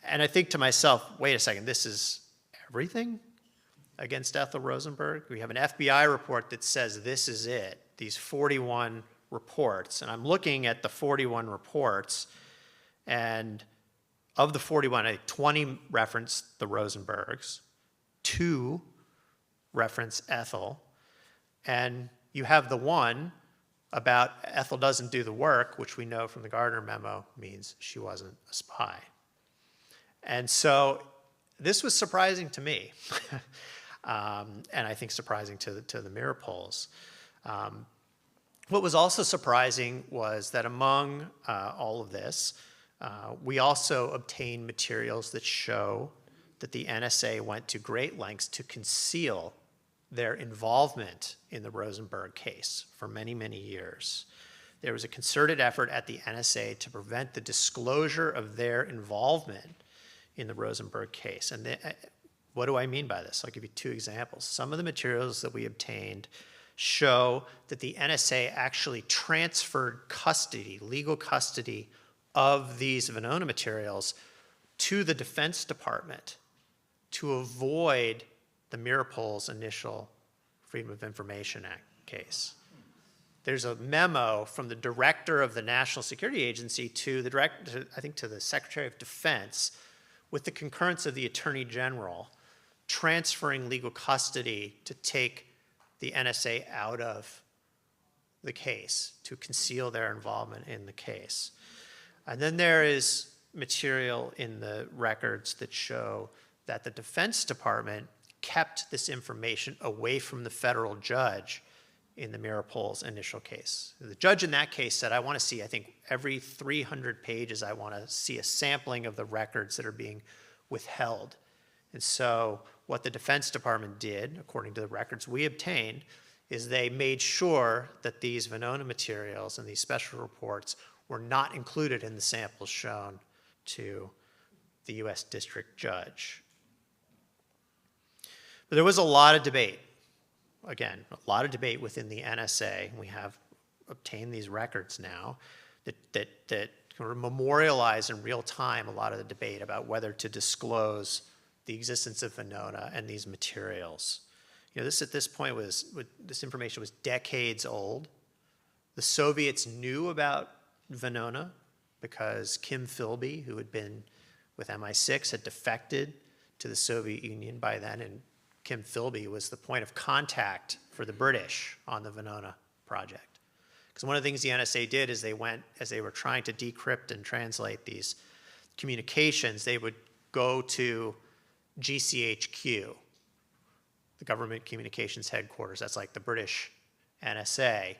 And I think to myself, wait a second, this is everything against Ethel Rosenberg? We have an FBI report that says this is it, these 41 reports. And I'm looking at the 41 reports, and of the 41, 20 reference the Rosenbergs, 2 reference Ethel, and you have the one about Ethel doesn't do the work, which we know from the Gardner memo means she wasn't a spy. And so this was surprising to me, and I think surprising to the Mirapols. What was also surprising was that among all of this, we also obtained materials that show that the NSA went to great lengths to conceal their involvement in the Rosenberg case for many, many years. There was a concerted effort at the NSA to prevent the disclosure of their involvement in the Rosenberg case. And what do I mean by this? I'll give you 2 examples. Some of the materials that we obtained show that the NSA actually transferred custody, legal custody, of these Venona materials to the Defense Department to avoid the Mirapol's initial Freedom of Information Act case. There's a memo from the director of the National Security Agency to the director, I think to the Secretary of Defense, with the concurrence of the Attorney General, transferring legal custody to take the NSA out of the case, to conceal their involvement in the case. And then there is material in the records that show that the Defense Department kept this information away from the federal judge in the Mirapol's initial case. The judge in that case said, I want to see, I think, every 300 pages, I want to see a sampling of the records that are being withheld. And so what the Defense Department did, according to the records we obtained, is they made sure that these Venona materials and these special reports were not included in the samples shown to the U.S. District Judge. But there was a lot of debate. Again, a lot of debate within the NSA. We have obtained these records now that sort of memorialize in real time a lot of the debate about whether to disclose the existence of Venona and these materials. You know, this at this point this information was decades old. The Soviets knew about Venona because Kim Philby, who had been with MI6, had defected to the Soviet Union by then, and Kim Philby was the point of contact for the British on the Venona project. Because one of the things the NSA did is they went, as they were trying to decrypt and translate these communications, they would go to GCHQ, the Government Communications Headquarters, that's like the British NSA,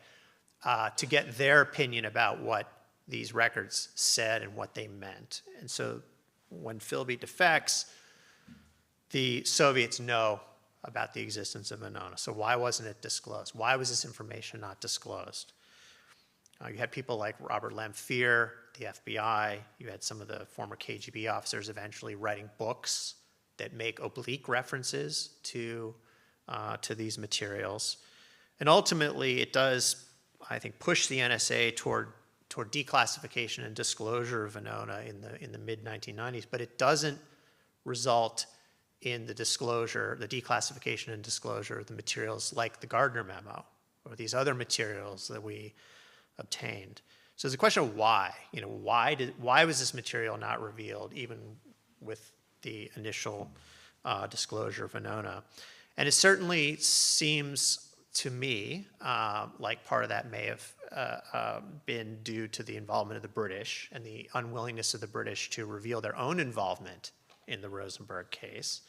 to get their opinion about what these records said and what they meant. And so when Philby defects, the Soviets know about the existence of Venona. So why wasn't it disclosed? Why was this information not disclosed? You had people like Robert Lamphere, the FBI. You had some of the former KGB officers eventually writing books that make oblique references to these materials. And ultimately, it does, I think, push the NSA toward declassification and disclosure of Venona in the mid-1990s, but it doesn't result in the disclosure, the declassification and disclosure of the materials like the Gardner memo or these other materials that we obtained. So there's a question of why. You know, why was this material not revealed even with the initial disclosure of Venona? And it certainly seems to me like part of that may have been due to the involvement of the British and the unwillingness of the British to reveal their own involvement in the Rosenberg case.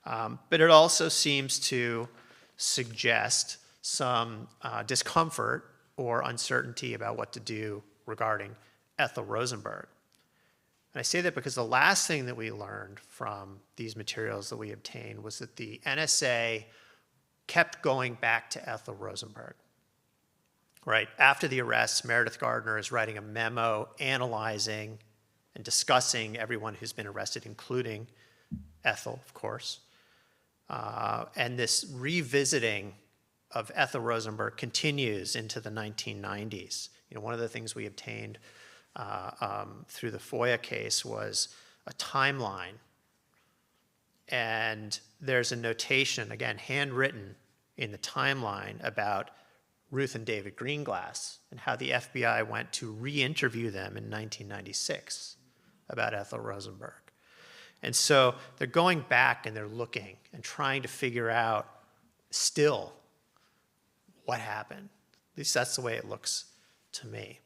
But it also seems to suggest some discomfort or uncertainty about what to do regarding Ethel Rosenberg. And I say that because the last thing that we learned from these materials that we obtained was that the NSA kept going back to Ethel Rosenberg. Right after the arrests, Meredith Gardner is writing a memo analyzing and discussing everyone who's been arrested, including Ethel, of course. And this revisiting of Ethel Rosenberg continues into the 1990s. You know, one of the things we obtained through the FOIA case was a timeline. And there's a notation, again, handwritten in the timeline about Ruth and David Greenglass and how the FBI went to re-interview them in 1996 about Ethel Rosenberg. And so they're going back and they're looking and trying to figure out still what happened. At least that's the way it looks to me.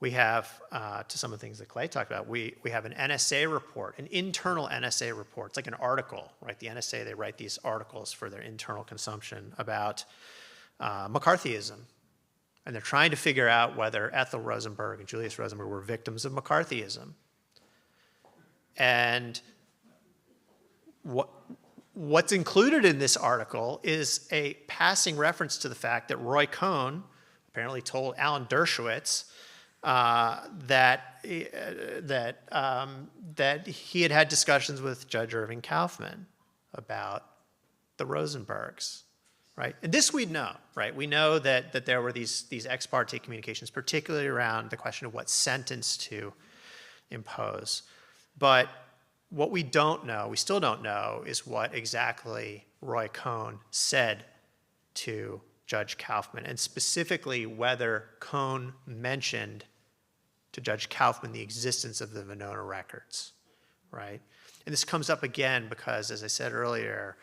We have, to some of the things that Clay talked about, we have an NSA report, an internal NSA report. It's like an article, right? The NSA, they write these articles for their internal consumption about McCarthyism. And they're trying to figure out whether Ethel Rosenberg and Julius Rosenberg were victims of McCarthyism. And what's included in this article is a passing reference to the fact that Roy Cohn apparently told Alan Dershowitz that he had discussions with Judge Irving Kaufman about the Rosenbergs, right? And this we know, right? We know that there were these ex parte communications, particularly around the question of what sentence to impose. But what we don't know, we still don't know, is what exactly Roy Cohn said to Judge Kaufman, and specifically whether Cohn mentioned to Judge Kaufman the existence of the Venona records, right? And this comes up again because, as I said earlier,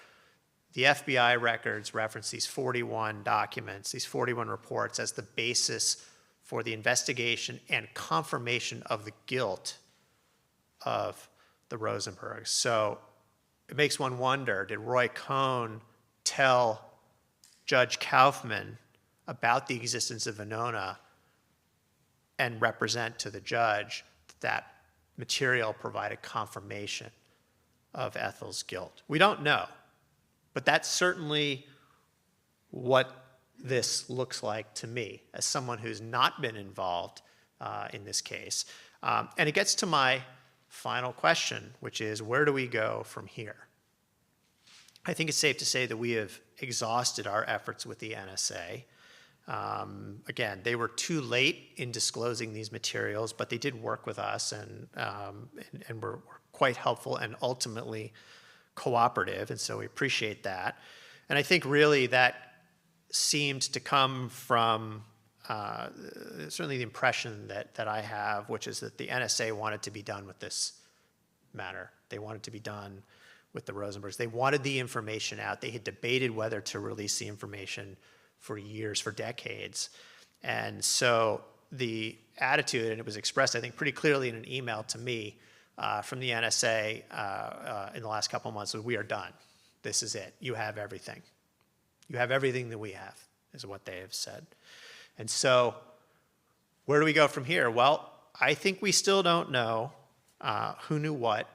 the FBI records reference these 41 documents, these 41 reports as the basis for the investigation and confirmation of the guilt of the Rosenbergs. So it makes one wonder, did Roy Cohn tell Judge Kaufman about the existence of Venona and represent to the judge that material provided confirmation of Ethel's guilt? We don't know, but that's certainly what this looks like to me as someone who's not been involved in this case. And it gets to my final question, which is, where do we go from here? I think it's safe to say that we have exhausted our efforts with the NSA. Again, they were too late in disclosing these materials, but they did work with us and were quite helpful and ultimately cooperative, and so we appreciate that. And I think really that seemed to come from certainly the impression that I have, which is that the NSA wanted to be done with this matter. They wanted to be done with the Rosenbergs. They wanted the information out. They had debated whether to release the information for years, for decades. And so the attitude, and it was expressed, I think, pretty clearly in an email to me from the NSA in the last couple of months, was, we are done. This is it. You have everything. You have everything that we have, is what they have said. And so where do we go from here? Well, I think we still don't know who knew what,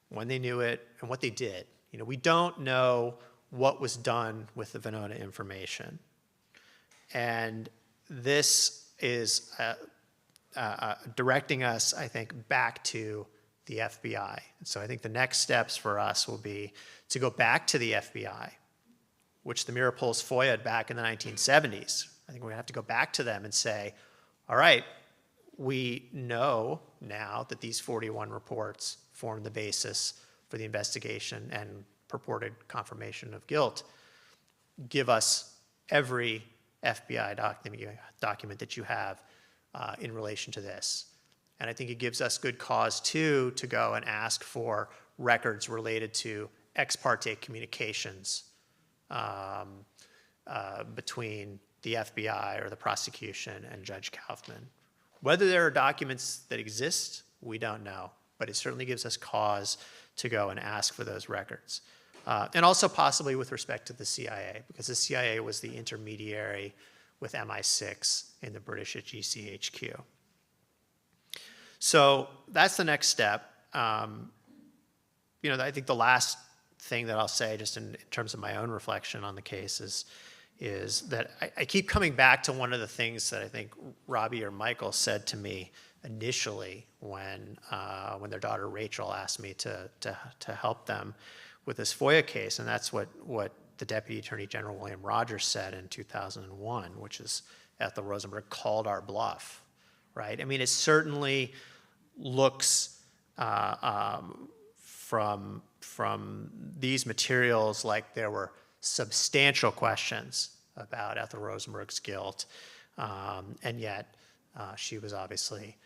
when they knew it, and what they did. You know, we don't know what was done with the Venona information. And this is directing us, I think, back to the FBI. And so I think the next steps for us will be to go back to the FBI, which the Mirapol's FOIA'd back in the 1970s. I think we're gonna have to go back to them and say, all right, we know now that these 41 reports form the basis for the investigation and purported confirmation of guilt. Give us every FBI document that you have in relation to this. And I think it gives us good cause, too, to go and ask for records related to ex parte communications between the FBI or the prosecution and Judge Kaufman. Whether there are documents that exist, we don't know, but it certainly gives us cause to go and ask for those records. And also possibly with respect to the CIA, because the CIA was the intermediary with MI6 in the British at GCHQ. So that's the next step. You know, I think the last thing that I'll say, just in terms of my own reflection on the case, is that I keep coming back to one of the things that I think Robbie or Michael said to me initially when their daughter Rachel asked me to help them with this FOIA case, and that's what the Deputy Attorney General William Rogers said in 2001, which is Ethel Rosenberg called our bluff, right? I mean, it certainly looks from these materials like there were substantial questions about Ethel Rosenberg's guilt, and yet she was obviously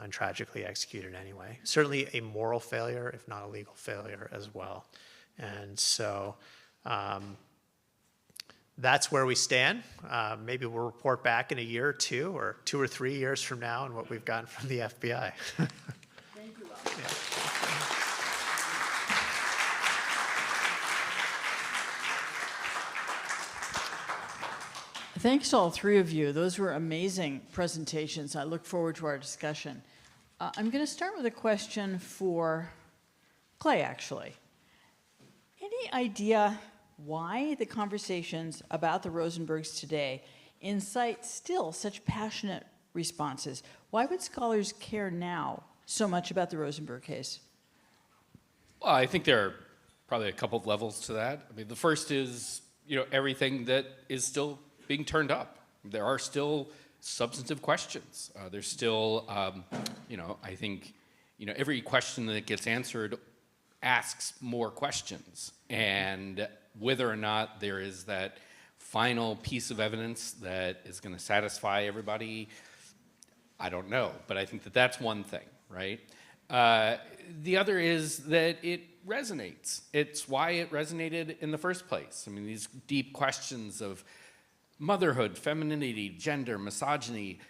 and tragically executed anyway. Certainly a moral failure, if not a legal failure as well. And so that's where we stand. Maybe we'll report back in a year or 2 or 3 years from now on what we've gotten from the FBI. Thank you, Rob. Yeah. Thanks to all three of you. Those were amazing presentations. I look forward to our discussion. I'm going to start with a question for Clay, actually. Any idea why the conversations about the Rosenbergs today incite still such passionate responses? Why would scholars care now so much about the Rosenberg case? Well, I think there are probably a couple of levels to that. I mean, the first is, everything that is still being turned up. There are still substantive questions. There's still, I think every question that gets answered asks more questions. And whether or not there is that final piece of evidence that is going to satisfy everybody, I don't know. But I think that that's one thing, right? The other is that it resonates. It's why it resonated in the first place. I mean, these deep questions of motherhood, femininity, gender, misogyny,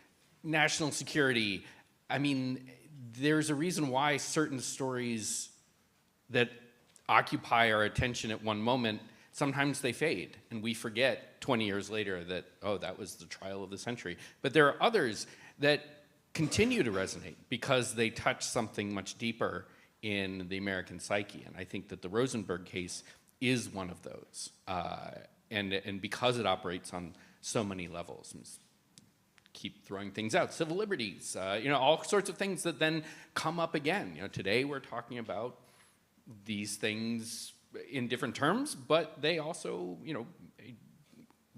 national security. I mean, there's a reason why certain stories that occupy our attention at one moment, sometimes they fade, and we forget 20 years later that, oh, that was the trial of the century. But there are others that continue to resonate because they touch something much deeper in the American psyche. And I think that the Rosenberg case is one of those. And because it operates on so many levels. Keep throwing things out, civil liberties, all sorts of things that then come up again. Today we're talking about these things in different terms, but they also,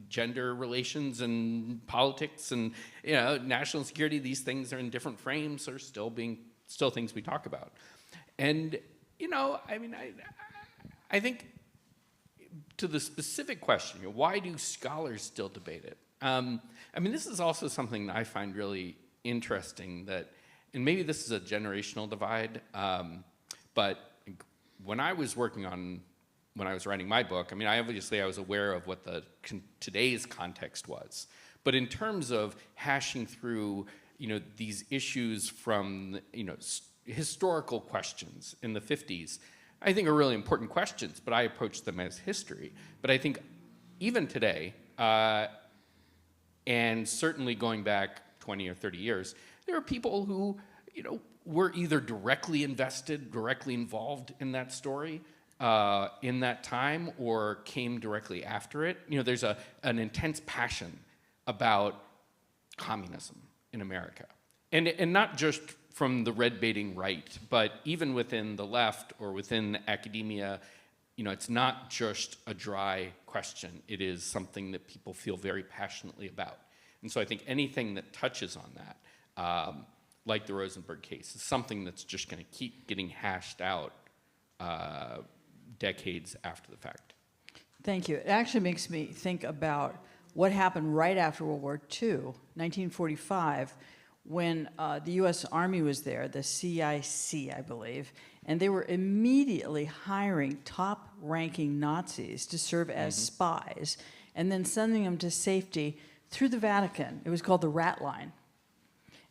gender relations and politics and national security. These things are in different frames. Are still things we talk about. And I think to the specific question, why do scholars still debate it? This is also something that I find really interesting. And maybe this is a generational divide. But when I was writing my book, I was aware of what today's context was. But in terms of hashing through, these issues from, historical questions in the 50s, I think are really important questions, but I approach them as history. But I think even today, and certainly going back 20 or 30 years, there are people who, were either directly invested, directly involved in that story, in that time, or came directly after it. There's an intense passion about communism in America. And not just from the red-baiting right, but even within the left or within academia, it's not just a dry question. It is something that people feel very passionately about. And so I think anything that touches on that, like the Rosenberg case, is something that's just going to keep getting hashed out decades after the fact. Thank you. It actually makes me think about what happened right after World War II, 1945, when the U.S. Army was there, the CIC, I believe, and they were immediately hiring top-ranking Nazis to serve as spies and then sending them to safety through the Vatican. It was called the Rat Line.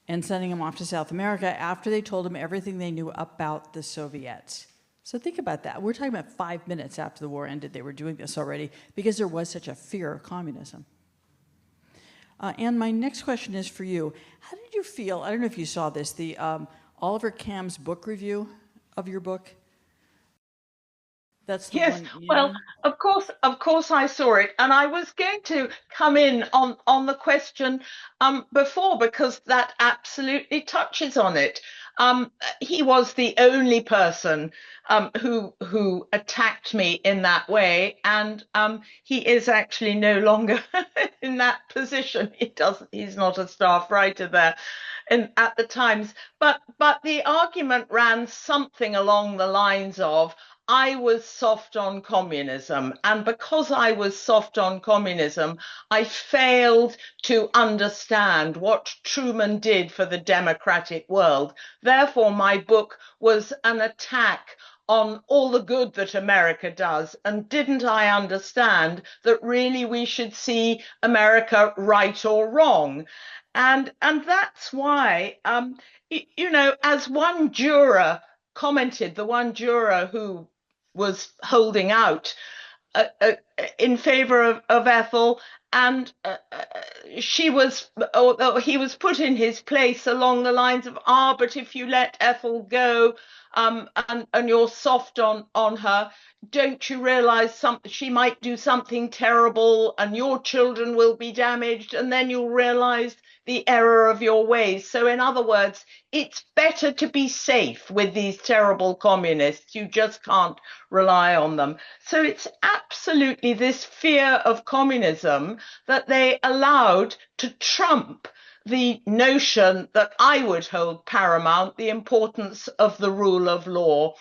And sending them off to South America after they told them everything they knew about the Soviets. So think about that. We're talking about 5 minutes after the war ended, they were doing this already because there was such a fear of communism. And my next question is for you. How did you feel, I don't know if you saw this, the Oliver Camm's book review of your book? That's the Yes, one, well, of course I saw it, and I was going to come in on the question before, because that absolutely touches on it. He was the only person who attacked me in that way, and he is actually no longer in that position. He's not a staff writer there at the Times, but the argument ran something along the lines of, I was soft on communism, and because I was soft on communism, I failed to understand what Truman did for the democratic world. Therefore, my book was an attack on all the good that America does, and didn't I understand that really we should see America right or wrong? And that's why, as one juror commented, the one juror who was holding out in favor of Ethel, and he was put in his place along the lines of, but if you let Ethel go, and you're soft on her, don't you realize she might do something terrible and your children will be damaged, and then you'll realize the error of your ways. So in other words, it's better to be safe with these terrible communists. You just can't rely on them. So it's absolutely this fear of communism that they allowed to trump the notion that I would hold paramount, the importance of the rule of law.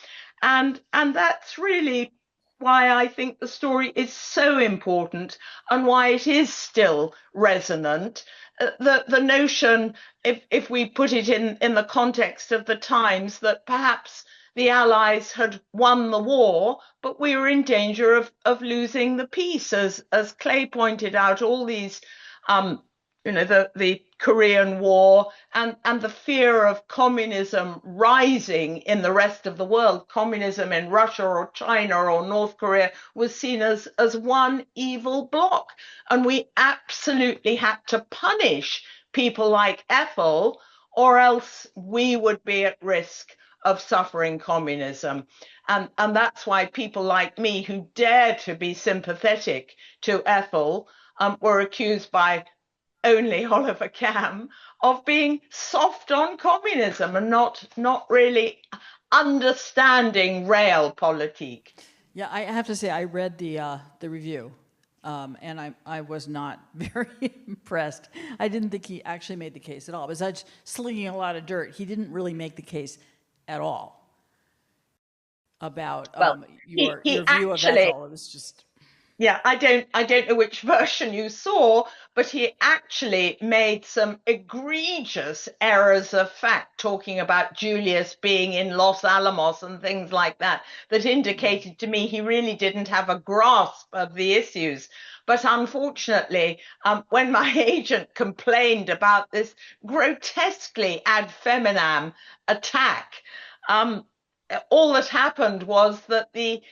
And that's really why I think the story is so important and why it is still resonant. The notion, if we put it in the context of the times, that perhaps the Allies had won the war, but we were in danger of losing the peace. As Clay pointed out, all these the Korean War and the fear of communism rising in the rest of the world, communism in Russia or China or North Korea was seen as one evil bloc. And we absolutely had to punish people like Ethel, or else we would be at risk of suffering communism. And that's why people like me who dared to be sympathetic to Ethel were accused by only Oliver Cam of being soft on communism and not really understanding realpolitik. Yeah, I have to say, I read the review, and I was not very impressed. I didn't think he actually made the case at all. Besides slinging a lot of dirt, he didn't really make the case at all about your view of Ethel. It was just... Yeah, I don't know which version you saw, but he actually made some egregious errors of fact, talking about Julius being in Los Alamos and things like that, that indicated to me he really didn't have a grasp of the issues. But unfortunately, when my agent complained about this grotesquely ad feminam attack, all that happened was that the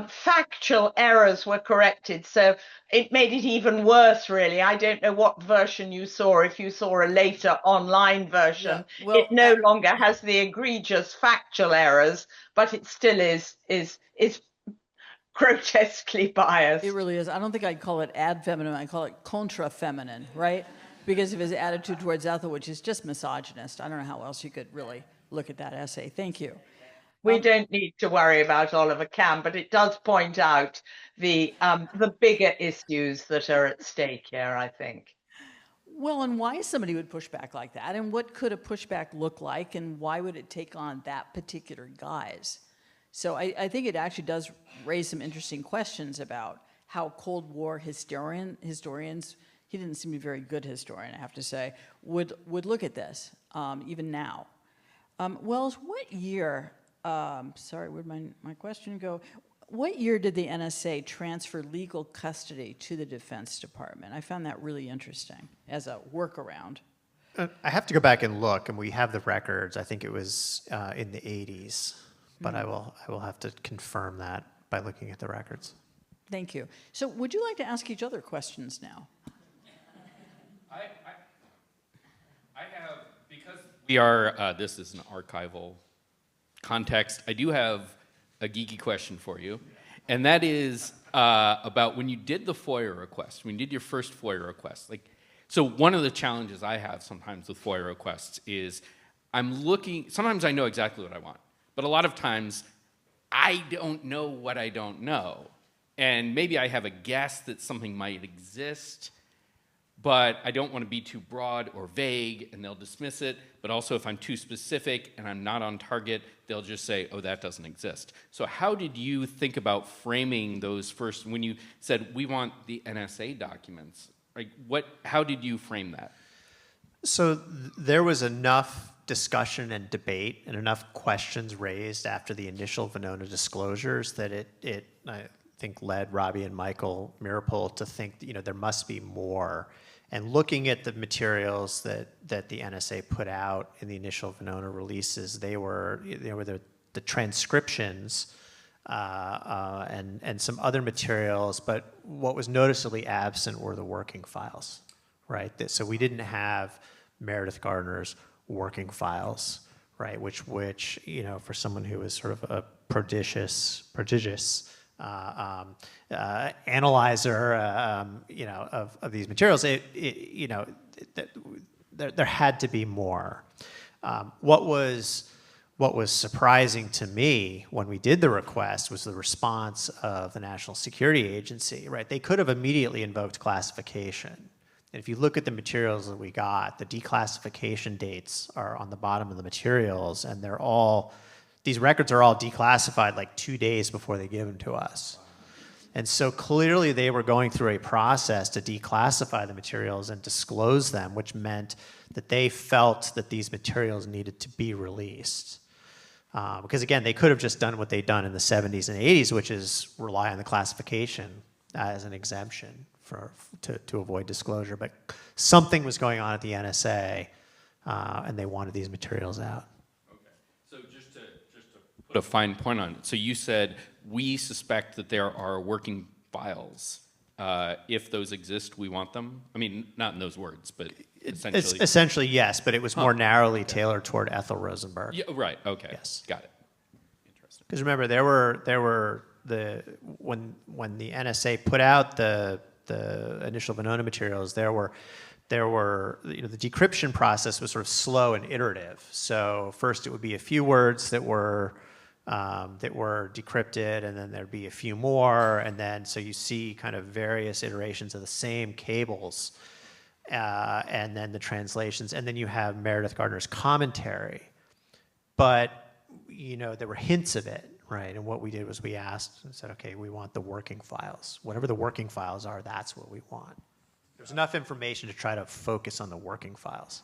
factual errors were corrected. So it made it even worse, really. I don't know what version you saw, if you saw a later online version. Yeah, well, it no longer has the egregious factual errors, but it still is grotesquely biased. It really is. I don't think I'd call it ad feminine. I call it contra feminine, right? Because of his attitude towards Ethel, which is just misogynist. I don't know how else you could really look at that essay. Thank you. We don't need to worry about Oliver Cam, but it does point out the bigger issues that are at stake here, I think. Well, and why somebody would push back like that, and what could a pushback look like, and why would it take on that particular guise? So I think it actually does raise some interesting questions about how Cold War historians, he didn't seem to be a very good historian, I have to say, would look at this, even now. Wells, what year... sorry, where'd my question go? What year did the NSA transfer legal custody to the Defense Department? I found that really interesting as a workaround. I have to go back and look, and we have the records. I think it was in the 80s, but I will have to confirm that by looking at the records. Thank you. So would you like to ask each other questions now? I have, because we are, this is an archival context, I do have a geeky question for you, and that is about when you did the FOIA request, when you did your first FOIA request. So one of the challenges I have sometimes with FOIA requests is sometimes I know exactly what I want, but a lot of times I don't know what I don't know. And maybe I have a guess that something might exist, but I don't want to be too broad or vague, and they'll dismiss it. But also, if I'm too specific and I'm not on target, they'll just say, oh, that doesn't exist. So how did you think about framing those first, when you said, we want the NSA documents? How did you frame that? So there was enough discussion and debate and enough questions raised after the initial Venona disclosures that it I think led Robbie and Michael Meeropol to think there must be more. And looking at the materials that the NSA put out in the initial Venona releases, they were the transcriptions and some other materials, but what was noticeably absent were the working files, right? So we didn't have Meredith Gardner's working files, right? Which for someone who is sort of a prodigious analyzer, of these materials, there had to be more. What was surprising to me when we did the request was the response of the National Security Agency, right? They could have immediately invoked classification And if you look at the materials that we got, the declassification dates are on the bottom of the materials, and these records are all declassified like 2 days before they give them to us. And so clearly they were going through a process to declassify the materials and disclose them, which meant that they felt that these materials needed to be released. Because again, they could have just done what they'd done in the 70s and 80s, which is rely on the classification as an exemption to avoid disclosure. But something was going on at the NSA, and they wanted these materials out. Okay. So just to put a fine point on it, so you said, we suspect that there are working files. If those exist, we want them? I mean, not in those words, but essentially. Essentially, yes, but it was more narrowly tailored toward Ethel Rosenberg. Yeah, right, okay. Yes. Got it. Interesting. Because remember, when the NSA put out the initial Venona materials, there were the decryption process was sort of slow and iterative. So first it would be a few words that were decrypted, and then there'd be a few more, and then so you see kind of various iterations of the same cables, and then the translations, and then you have Meredith Gardner's commentary. But there were hints of it, right? And what we did was we asked and said, okay, we want the working files. Whatever the working files are, that's what we want. There's enough information to try to focus on the working files.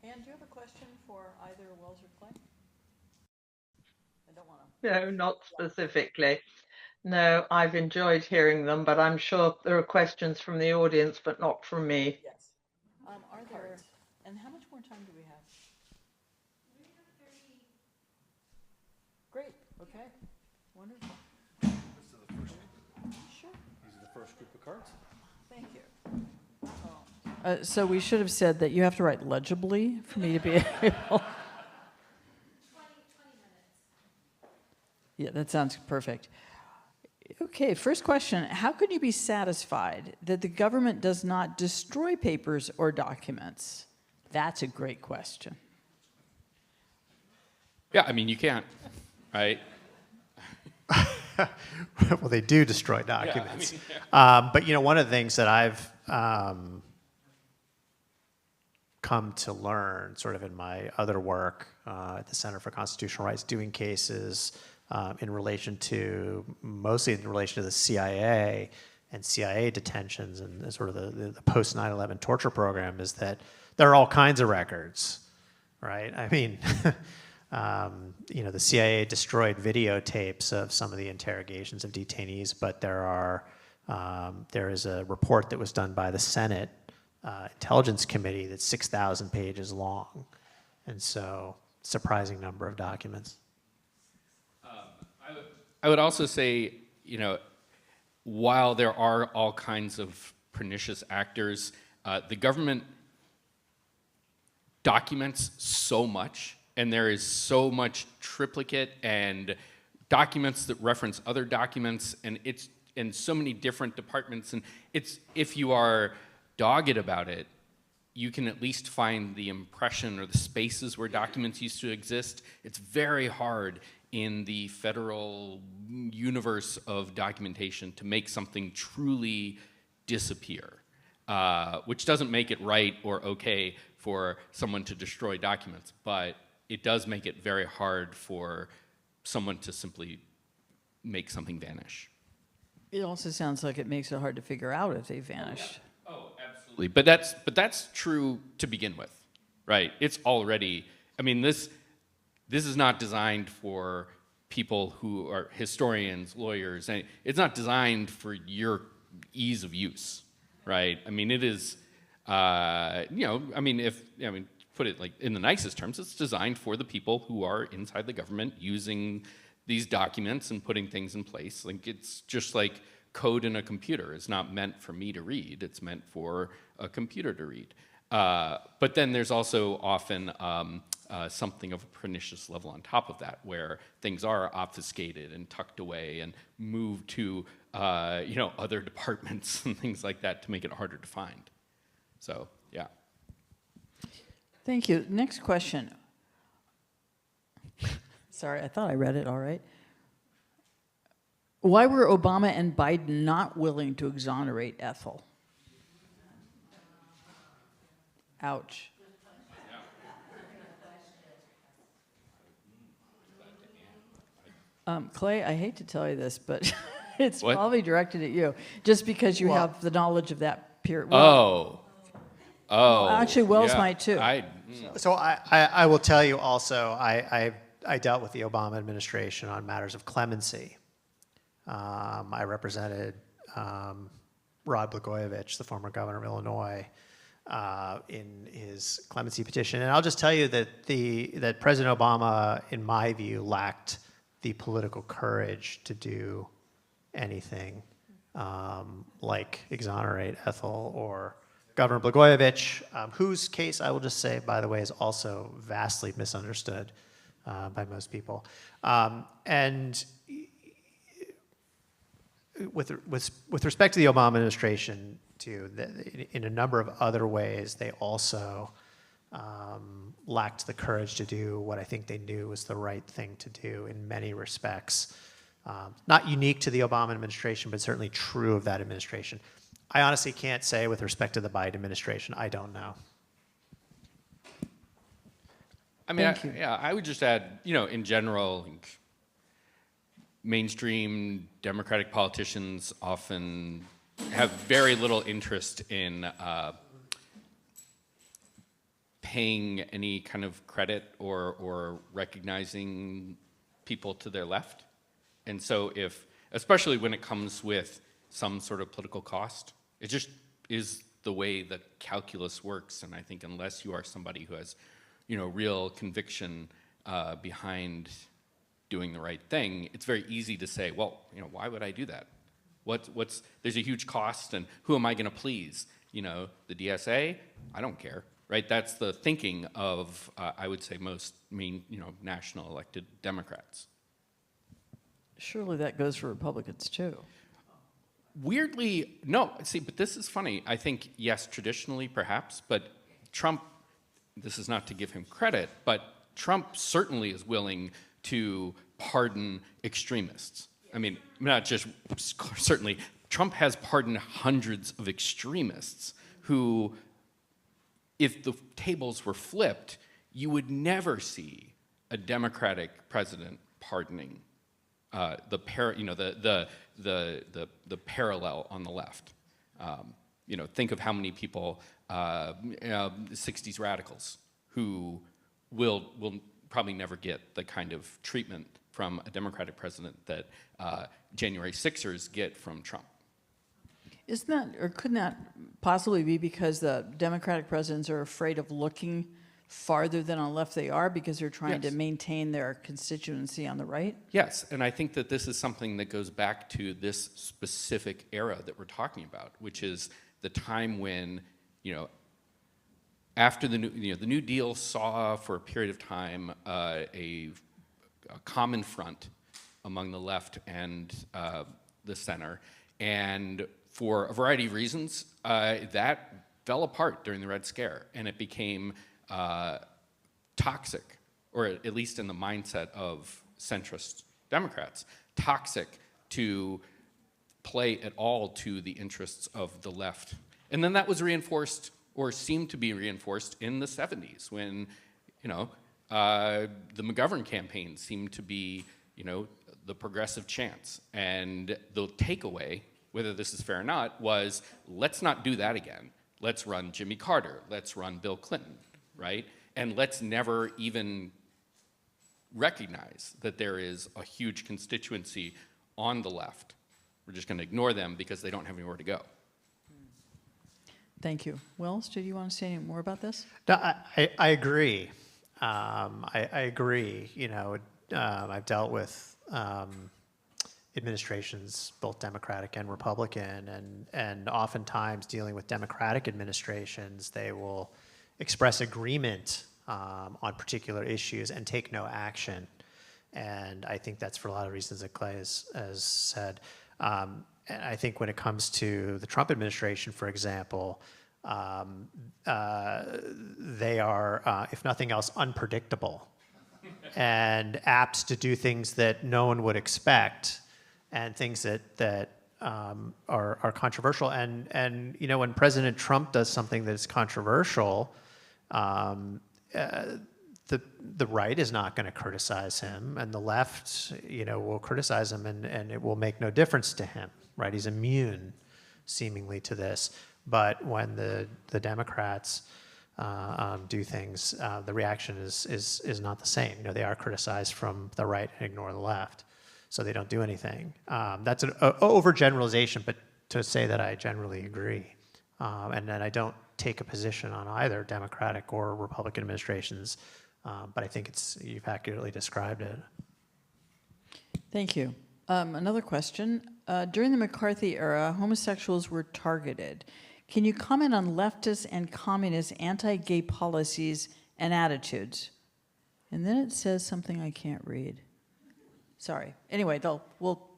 Anne, do you have a question for either Wells or Clay? I don't want to. No, not specifically. No, I've enjoyed hearing them, but I'm sure there are questions from the audience, but not from me. Yes. Are there, and how much more time do we have? We have 30. Great, okay, wonderful. Sure. These are the first group of cards. Thank you. So we should have said that you have to write legibly for me to be able. 20 minutes. Yeah, that sounds perfect. Okay, first question. How can you be satisfied that the government does not destroy papers or documents? That's a great question. Yeah, I mean, you can't, right? Well, they do destroy documents. Yeah, I mean, But one of the things that I've come to learn sort of in my other work at the Center for Constitutional Rights, doing cases mostly in relation to the CIA and CIA detentions and sort of the post 9/11 torture program, is that there are all kinds of records, right? I mean, the CIA destroyed videotapes of some of the interrogations of detainees, but there is a report that was done by the Senate Intelligence Committee that's 6,000 pages long, and so surprising number of documents. I would also say, while there are all kinds of pernicious actors, the government documents so much, and there is so much triplicate and documents that reference other documents, and it's in so many different departments, and if you are dogged about it, you can at least find the impression or the spaces where documents used to exist. It's very hard in the federal universe of documentation to make something truly disappear, which doesn't make it right or okay for someone to destroy documents, but it does make it very hard for someone to simply make something vanish. It also sounds like it makes it hard to figure out if they vanished. Oh, absolutely. But that's true to begin with, right? It's already, I mean, this is not designed for people who are historians, lawyers, and it's not designed for your ease of use, right? I mean, it is, put it like in the nicest terms, it's designed for the people who are inside the government using these documents and putting things in place. Like, it's just like code in a computer. It's not meant for me to read. It's meant for a computer to read. But then there's also often something of a pernicious level on top of that, where things are obfuscated and tucked away and moved to other departments and things like that to make it harder to find. So, yeah. Thank you. Next question. Sorry, I thought I read it all right. Why were Obama and Biden not willing to exonerate Ethel? Ouch. Clay, I hate to tell you this, but it's What? probably directed at you, just because you have the knowledge of that period. Oh, actually, Wells yeah. might too. So I will tell you also, I dealt with the Obama administration on matters of clemency. I represented Rod Blagojevich, the former governor of Illinois, in his clemency petition. And I'll just tell you that President Obama, in my view, lacked the political courage to do anything like exonerate Ethel or Governor Blagojevich, whose case, I will just say, by the way, is also vastly misunderstood by most people. And with respect to the Obama administration, too, in a number of other ways, they also lacked the courage to do what I think they knew was the right thing to do in many respects. Not unique to the Obama administration, but certainly true of that administration. I honestly can't say with respect to the Biden administration. I don't know. I mean, Thank you. I would just add, in general, like, mainstream Democratic politicians often have very little interest in paying any kind of credit or recognizing people to their left. And so especially when it comes with some sort of political cost, it just is the way that calculus works. And I think unless you are somebody who has, real conviction behind doing the right thing, it's very easy to say, well, why would I do that? There's a huge cost, and who am I going to please? The DSA? I don't care, right? That's the thinking of, I would say, most national elected Democrats. Surely that goes for Republicans too. Weirdly, no. See, but this is funny. I think, yes, traditionally, perhaps, but Trump, this is not to give him credit, but Trump certainly is willing to pardon extremists. I mean, not just, certainly, Trump has pardoned hundreds of extremists who, if the tables were flipped, you would never see a Democratic president pardoning the parallel on the left. Think of how many people, 60s radicals, who will probably never get the kind of treatment from a Democratic president that January 6ers get from Trump. Isn't that, or couldn't that possibly be because the Democratic presidents are afraid of looking farther than on the left they are because they're trying to maintain their constituency on the right? Yes, and I think that this is something that goes back to this specific era that we're talking about, which is the time when, after the New Deal saw for a period of time a common front among the left and the center, and for a variety of reasons, that fell apart during the Red Scare, and it became toxic, or at least in the mindset of centrist Democrats, toxic to play at all to the interests of the left. And then that was reinforced, or seemed to be reinforced, in the 70s when, the McGovern campaign seemed to be, the progressive chance. And the takeaway, whether this is fair or not, was let's not do that again. Let's run Jimmy Carter. Let's run Bill Clinton, right? And let's never even recognize that there is a huge constituency on the left. We're just going to ignore them because they don't have anywhere to go. Thank you. Wells, did you want to say any more about this? No, I agree. I agree. I've dealt with administrations, both Democratic and Republican, and oftentimes dealing with Democratic administrations, they will express agreement on particular issues and take no action. And I think that's for a lot of reasons that Clay has said. And I think when it comes to the Trump administration, for example, they are, if nothing else, unpredictable and apt to do things that no one would expect and things that are controversial. And when President Trump does something that is controversial, The right is not going to criticize him, and the left, will criticize him, and it will make no difference to him, right? He's immune, seemingly, to this. But when the Democrats do things, the reaction is not the same. They are criticized from the right and ignore the left, so they don't do anything. That's an overgeneralization, but to say that I generally agree, and that I don't take a position on either Democratic or Republican administrations, but I think you've accurately described it. Thank you. Another question. During the McCarthy era, homosexuals were targeted. Can you comment on leftist and communist anti-gay policies and attitudes? And then it says something I can't read. Sorry. Anyway,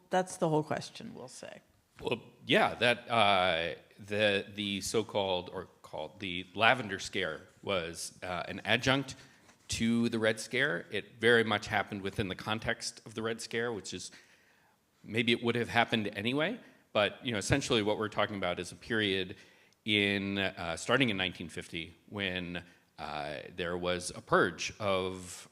that's the whole question, we'll say. Well, yeah, that the so-called or called the Lavender Scare was an adjunct to the Red Scare. It very much happened within the context of the Red Scare, which is maybe it would have happened anyway. But essentially, what we're talking about is a period starting in 1950 when there was a purge of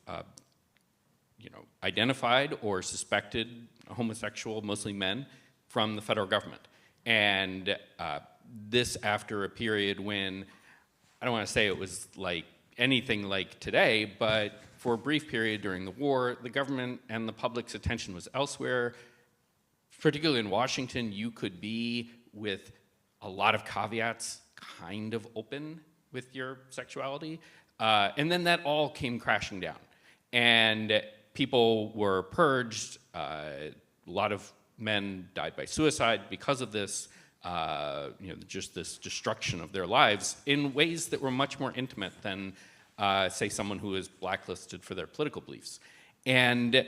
identified or suspected homosexual, mostly men, from the federal government. And this after a period when, I don't want to say it was like anything like today, but for a brief period during the war, the government and the public's attention was elsewhere. Particularly in Washington, you could be, with a lot of caveats, kind of open with your sexuality. And then that all came crashing down. And people were purged. A lot of men died by suicide because of this, just this destruction of their lives in ways that were much more intimate than, say, someone who is blacklisted for their political beliefs. And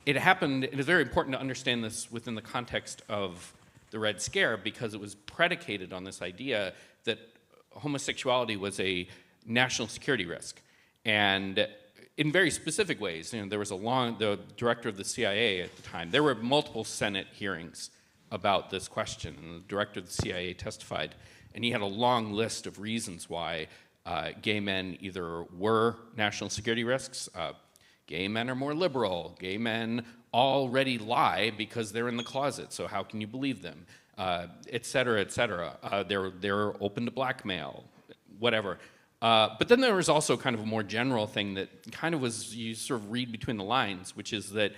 it happened, it is very important to understand this within the context of the Red Scare, because it was predicated on this idea that homosexuality was a national security risk. And in very specific ways, there was the director of the CIA at the time, there were multiple Senate hearings about this question, and the director of the CIA testified, and he had a long list of reasons why gay men either were national security risks, gay men are more liberal, gay men already lie because they're in the closet, so how can you believe them, et cetera, et cetera. They're open to blackmail, whatever. But then there was also kind of a more general thing that kind of was, you sort of read between the lines, which is that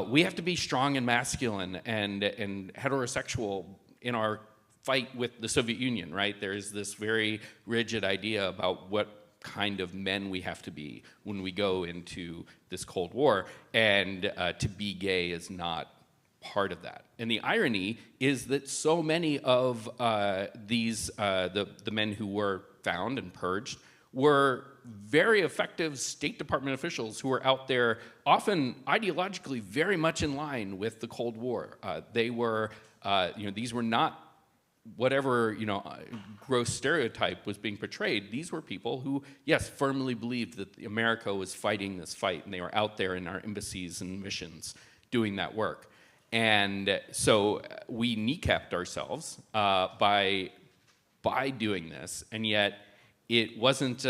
we have to be strong and masculine and heterosexual in our fight with the Soviet Union, right? There's this very rigid idea about what kind of men we have to be when we go into this Cold War, and to be gay is not part of that. And the irony is that so many of the men who were found and purged were very effective State Department officials who were out there, often ideologically very much in line with the Cold War. They were, these were not whatever, gross stereotype was being portrayed. These were people who, yes, firmly believed that America was fighting this fight, and they were out there in our embassies and missions doing that work. And so we kneecapped ourselves by doing this, and yet it wasn't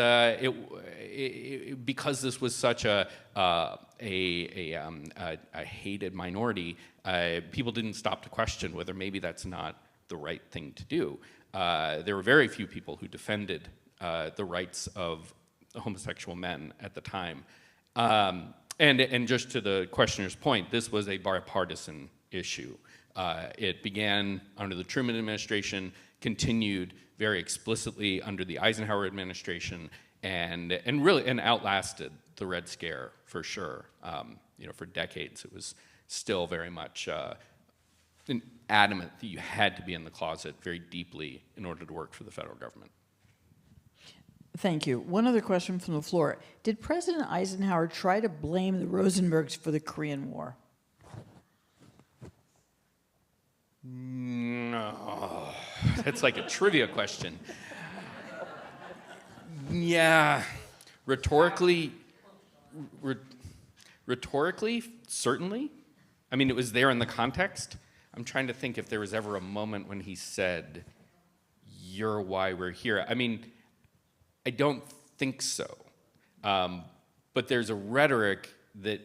because this was such a hated minority. People didn't stop to question whether maybe that's not the right thing to do. There were very few people who defended the rights of homosexual men at the time. And just to the questioner's point, this was a bipartisan issue. It began under the Truman administration, continued very explicitly under the Eisenhower administration, and outlasted the Red Scare for sure. For decades, it was still very much adamant that you had to be in the closet very deeply in order to work for the federal government. Thank you. One other question from the floor. Did President Eisenhower try to blame the Rosenbergs for the Korean War? No, that's like a trivia question. Yeah, rhetorically, certainly. I mean, it was there in the context. I'm trying to think if there was ever a moment when he said, "You're why we're here." I mean, I don't think so. But there's a rhetoric that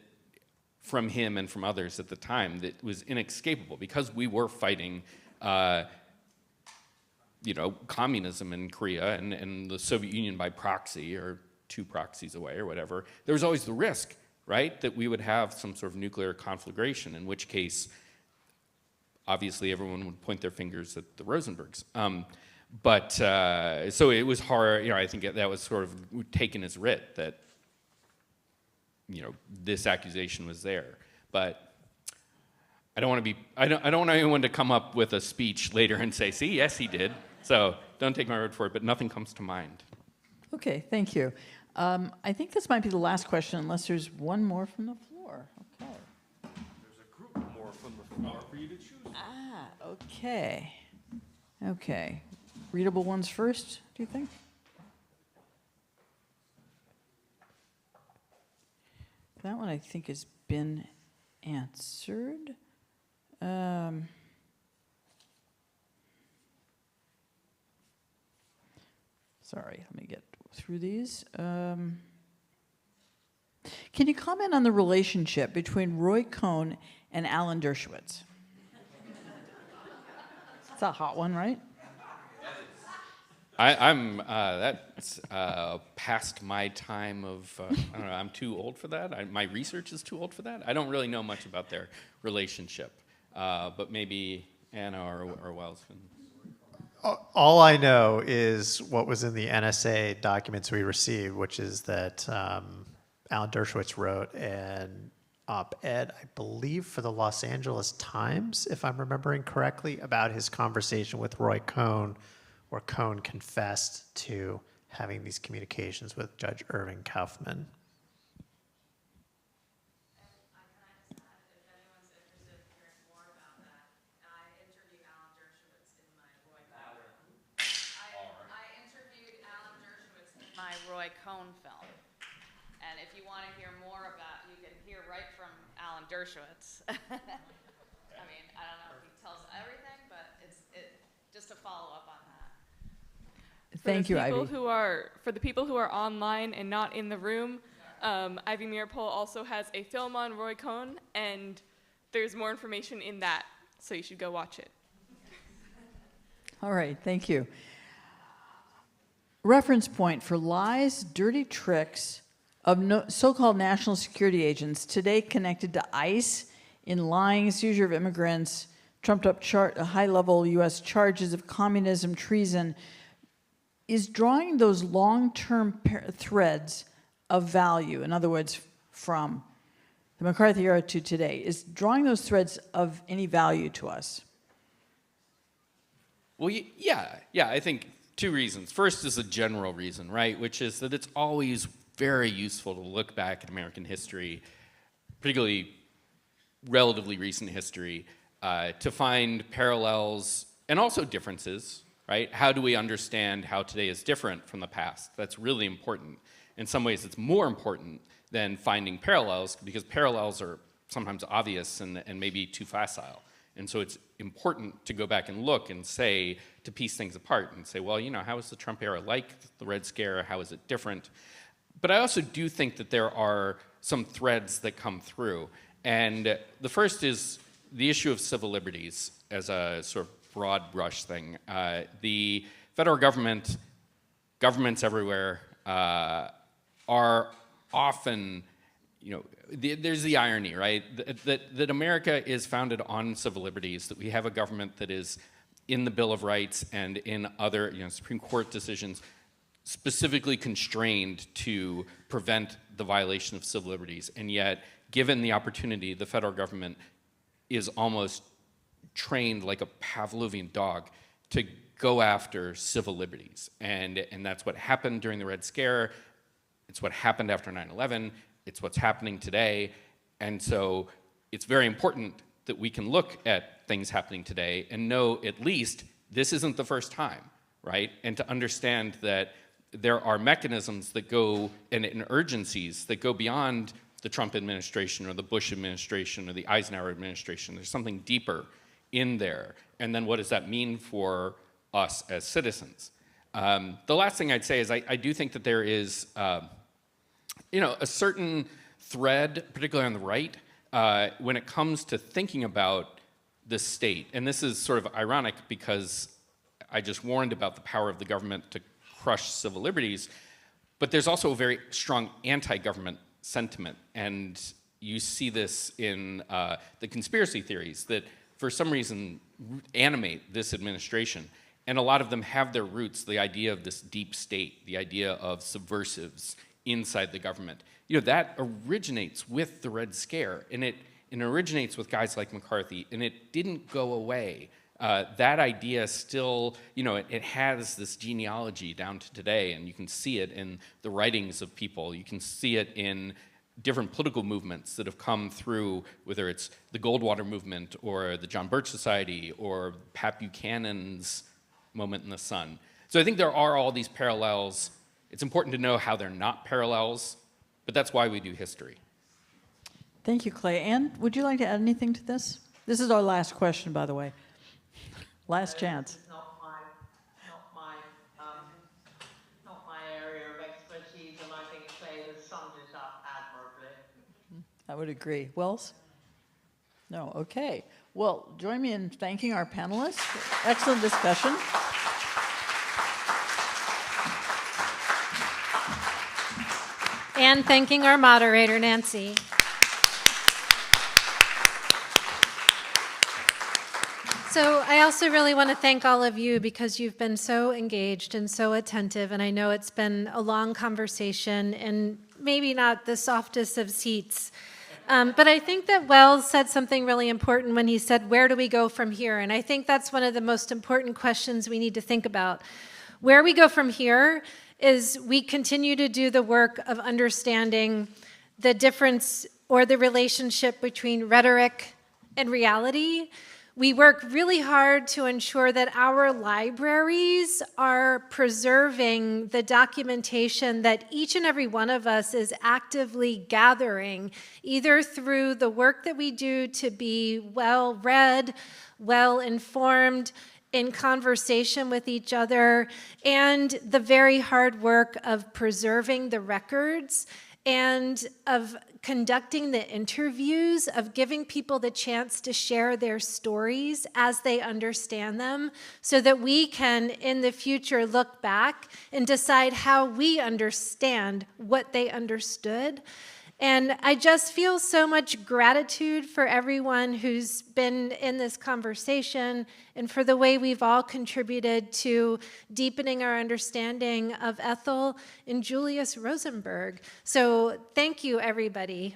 from him and from others at the time that was inescapable because we were fighting communism in Korea and the Soviet Union by proxy or 2 proxies away or whatever. There was always the risk, right, that we would have some sort of nuclear conflagration, in which case, obviously, everyone would point their fingers at the Rosenbergs. So it was hard, I think that was sort of taken as writ that, this accusation was there. But I don't want anyone to come up with a speech later and say, see, yes, he did. So don't take my word for it, but nothing comes to mind. Okay, thank you. I think this might be the last question, unless there's one more from the floor. Okay. There's a group more from the floor for you to choose. Okay. Okay. Readable ones first, do you think? That one I think has been answered. Sorry, let me get through these. Can you comment on the relationship between Roy Cohn and Alan Dershowitz? It's a hot one, right? That's past my time of, I don't know, I'm too old for that. My research is too old for that. I don't really know much about their relationship, but maybe Anna or Wells can. All I know is what was in the NSA documents we received, which is that Alan Dershowitz wrote an op-ed, I believe, for the Los Angeles Times, if I'm remembering correctly, about his conversation with Roy Cohn, where Cohn confessed to having these communications with Judge Irving Kaufman. Roy Cohn film. And if you want to hear more about, you can hear right from Alan Dershowitz. I mean, I don't know if he tells everything, but it's just to follow up on that. Thank you, Ivy. For the people who are online and not in the room, Ivy Mearpole also has a film on Roy Cohn, and there's more information in that, so you should go watch it. All right, thank you. Reference point for lies, dirty tricks of so-called national security agents today connected to ICE in lying, seizure of immigrants, trumped up high-level U.S. charges of communism, treason, is drawing those long-term threads of value, in other words, from the McCarthy era to today, is drawing those threads of any value to us? Well, yeah, I think 2 reasons. First is a general reason, right, which is that it's always very useful to look back at American history, particularly relatively recent history, to find parallels and also differences, right? How do we understand how today is different from the past? That's really important. In some ways, it's more important than finding parallels, because parallels are sometimes obvious and maybe too facile. And so it's important to go back and look and say, to piece things apart and say, well, how is the Trump era like the Red Scare? How is it different? But I also do think that there are some threads that come through. And the first is the issue of civil liberties as a sort of broad brush thing. The federal government, governments everywhere, are often, there's the irony, right? That America is founded on civil liberties, that we have a government that is in the Bill of Rights and in other Supreme Court decisions specifically constrained to prevent the violation of civil liberties. And yet, given the opportunity, the federal government is almost trained like a Pavlovian dog to go after civil liberties. And that's what happened during the Red Scare. It's what happened after 9/11. It's what's happening today. And so it's very important that we can look at things happening today and know at least this isn't the first time, right? And to understand that there are mechanisms that go, and urgencies that go beyond the Trump administration or the Bush administration or the Eisenhower administration. There's something deeper in there. And then what does that mean for us as citizens? The last thing I'd say is I do think that there is, a certain thread, particularly on the right, when it comes to thinking about the state. And this is sort of ironic because I just warned about the power of the government to crush civil liberties, but there's also a very strong anti-government sentiment. And you see this in the conspiracy theories that for some reason animate this administration. And a lot of them have their roots, the idea of this deep state, the idea of subversives inside the government. That originates with the Red Scare, and it originates with guys like McCarthy, and it didn't go away. That idea still, it has this genealogy down to today, and you can see it in the writings of people. You can see it in different political movements that have come through, whether it's the Goldwater movement or the John Birch Society or Pat Buchanan's moment in the sun. So I think there are all these parallels. It's important to know how they're not parallels, but that's why we do history. Thank you, Clay. Ann, would you like to add anything to this? This is our last question, by the way. Last chance. Not my area of expertise, and I think Clay has summed it up admirably. I would agree. Wells? No, okay. Well, join me in thanking our panelists. Excellent discussion. And thanking our moderator, Nancy. So I also really want to thank all of you because you've been so engaged and so attentive, and I know it's been a long conversation and maybe not the softest of seats. But I think that Wells said something really important when he said, where do we go from here? And I think that's one of the most important questions we need to think about. Where we go from here is we continue to do the work of understanding the difference or the relationship between rhetoric and reality. We work really hard to ensure that our libraries are preserving the documentation that each and every one of us is actively gathering, either through the work that we do to be well-read, well-informed, in conversation with each other, and the very hard work of preserving the records and of conducting the interviews, of giving people the chance to share their stories as they understand them, so that we can, in the future, look back and decide how we understand what they understood. And I just feel so much gratitude for everyone who's been in this conversation and for the way we've all contributed to deepening our understanding of Ethel and Julius Rosenberg. So thank you, everybody.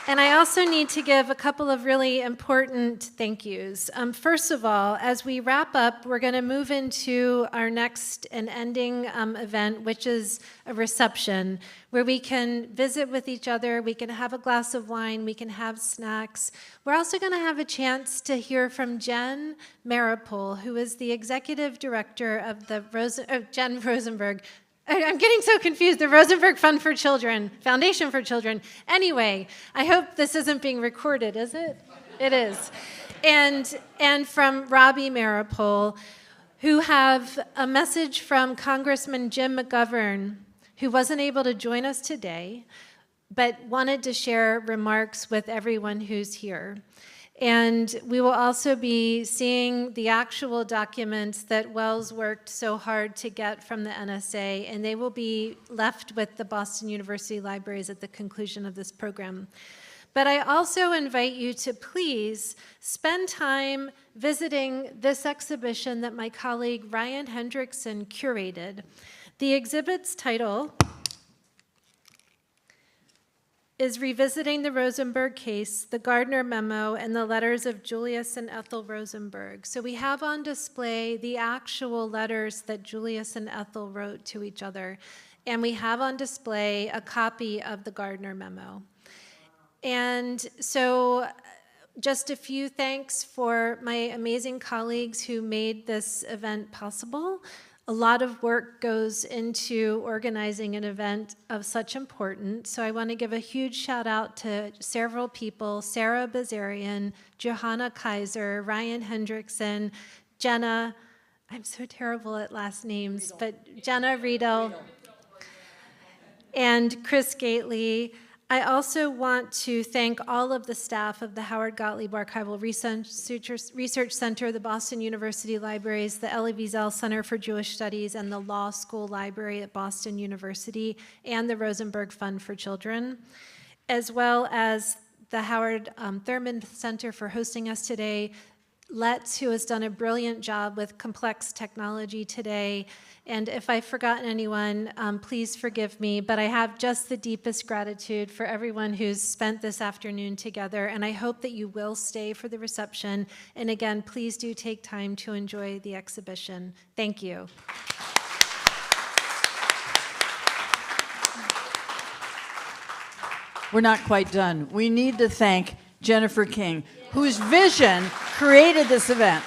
And I also need to give a couple of really important thank yous. First of all, as we wrap up, we're going to move into our next and ending event, which is a reception, where we can visit with each other, we can have a glass of wine, we can have snacks. We're also going to have a chance to hear from Jen Maripol, who is the executive director of the Jen Rosenberg. I'm getting so confused. The Rosenberg Foundation for Children. Anyway, I hope this isn't being recorded, is it? It is. And from Robbie Maripol, who have a message from Congressman Jim McGovern, who wasn't able to join us today, but wanted to share remarks with everyone who's here. And we will also be seeing the actual documents that Wells worked so hard to get from the NSA, and they will be left with the Boston University Libraries at the conclusion of this program. But I also invite you to please spend time visiting this exhibition that my colleague Ryan Hendrickson curated. The exhibit's title is Revisiting the Rosenberg Case, the Gardner Memo, and the Letters of Julius and Ethel Rosenberg. So we have on display the actual letters that Julius and Ethel wrote to each other, and we have on display a copy of the Gardner Memo. And so just a few thanks for my amazing colleagues who made this event possible, A lot of work goes into organizing an event of such importance. So I want to give a huge shout out to several people: Sarah Bazarian, Johanna Kaiser, Ryan Hendrickson, Jenna, I'm so terrible at last names, but Jenna Riedel, and Chris Gately. I also want to thank all of the staff of the Howard Gottlieb Archival Research Center, the Boston University Libraries, the Elie Wiesel Center for Jewish Studies, and the Law School Library at Boston University, and the Rosenberg Fund for Children, as well as the Howard Thurman Center for hosting us today, Let's, who has done a brilliant job with complex technology today. And if I've forgotten anyone, please forgive me, but I have just the deepest gratitude for everyone who's spent this afternoon together, and I hope that you will stay for the reception. And again, please do take time to enjoy the exhibition. Thank you. We're not quite done. We need to thank Jennifer King, whose vision created this event,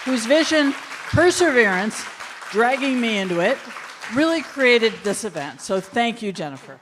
whose vision, perseverance, dragging me into it, really created this event. So thank you, Jennifer.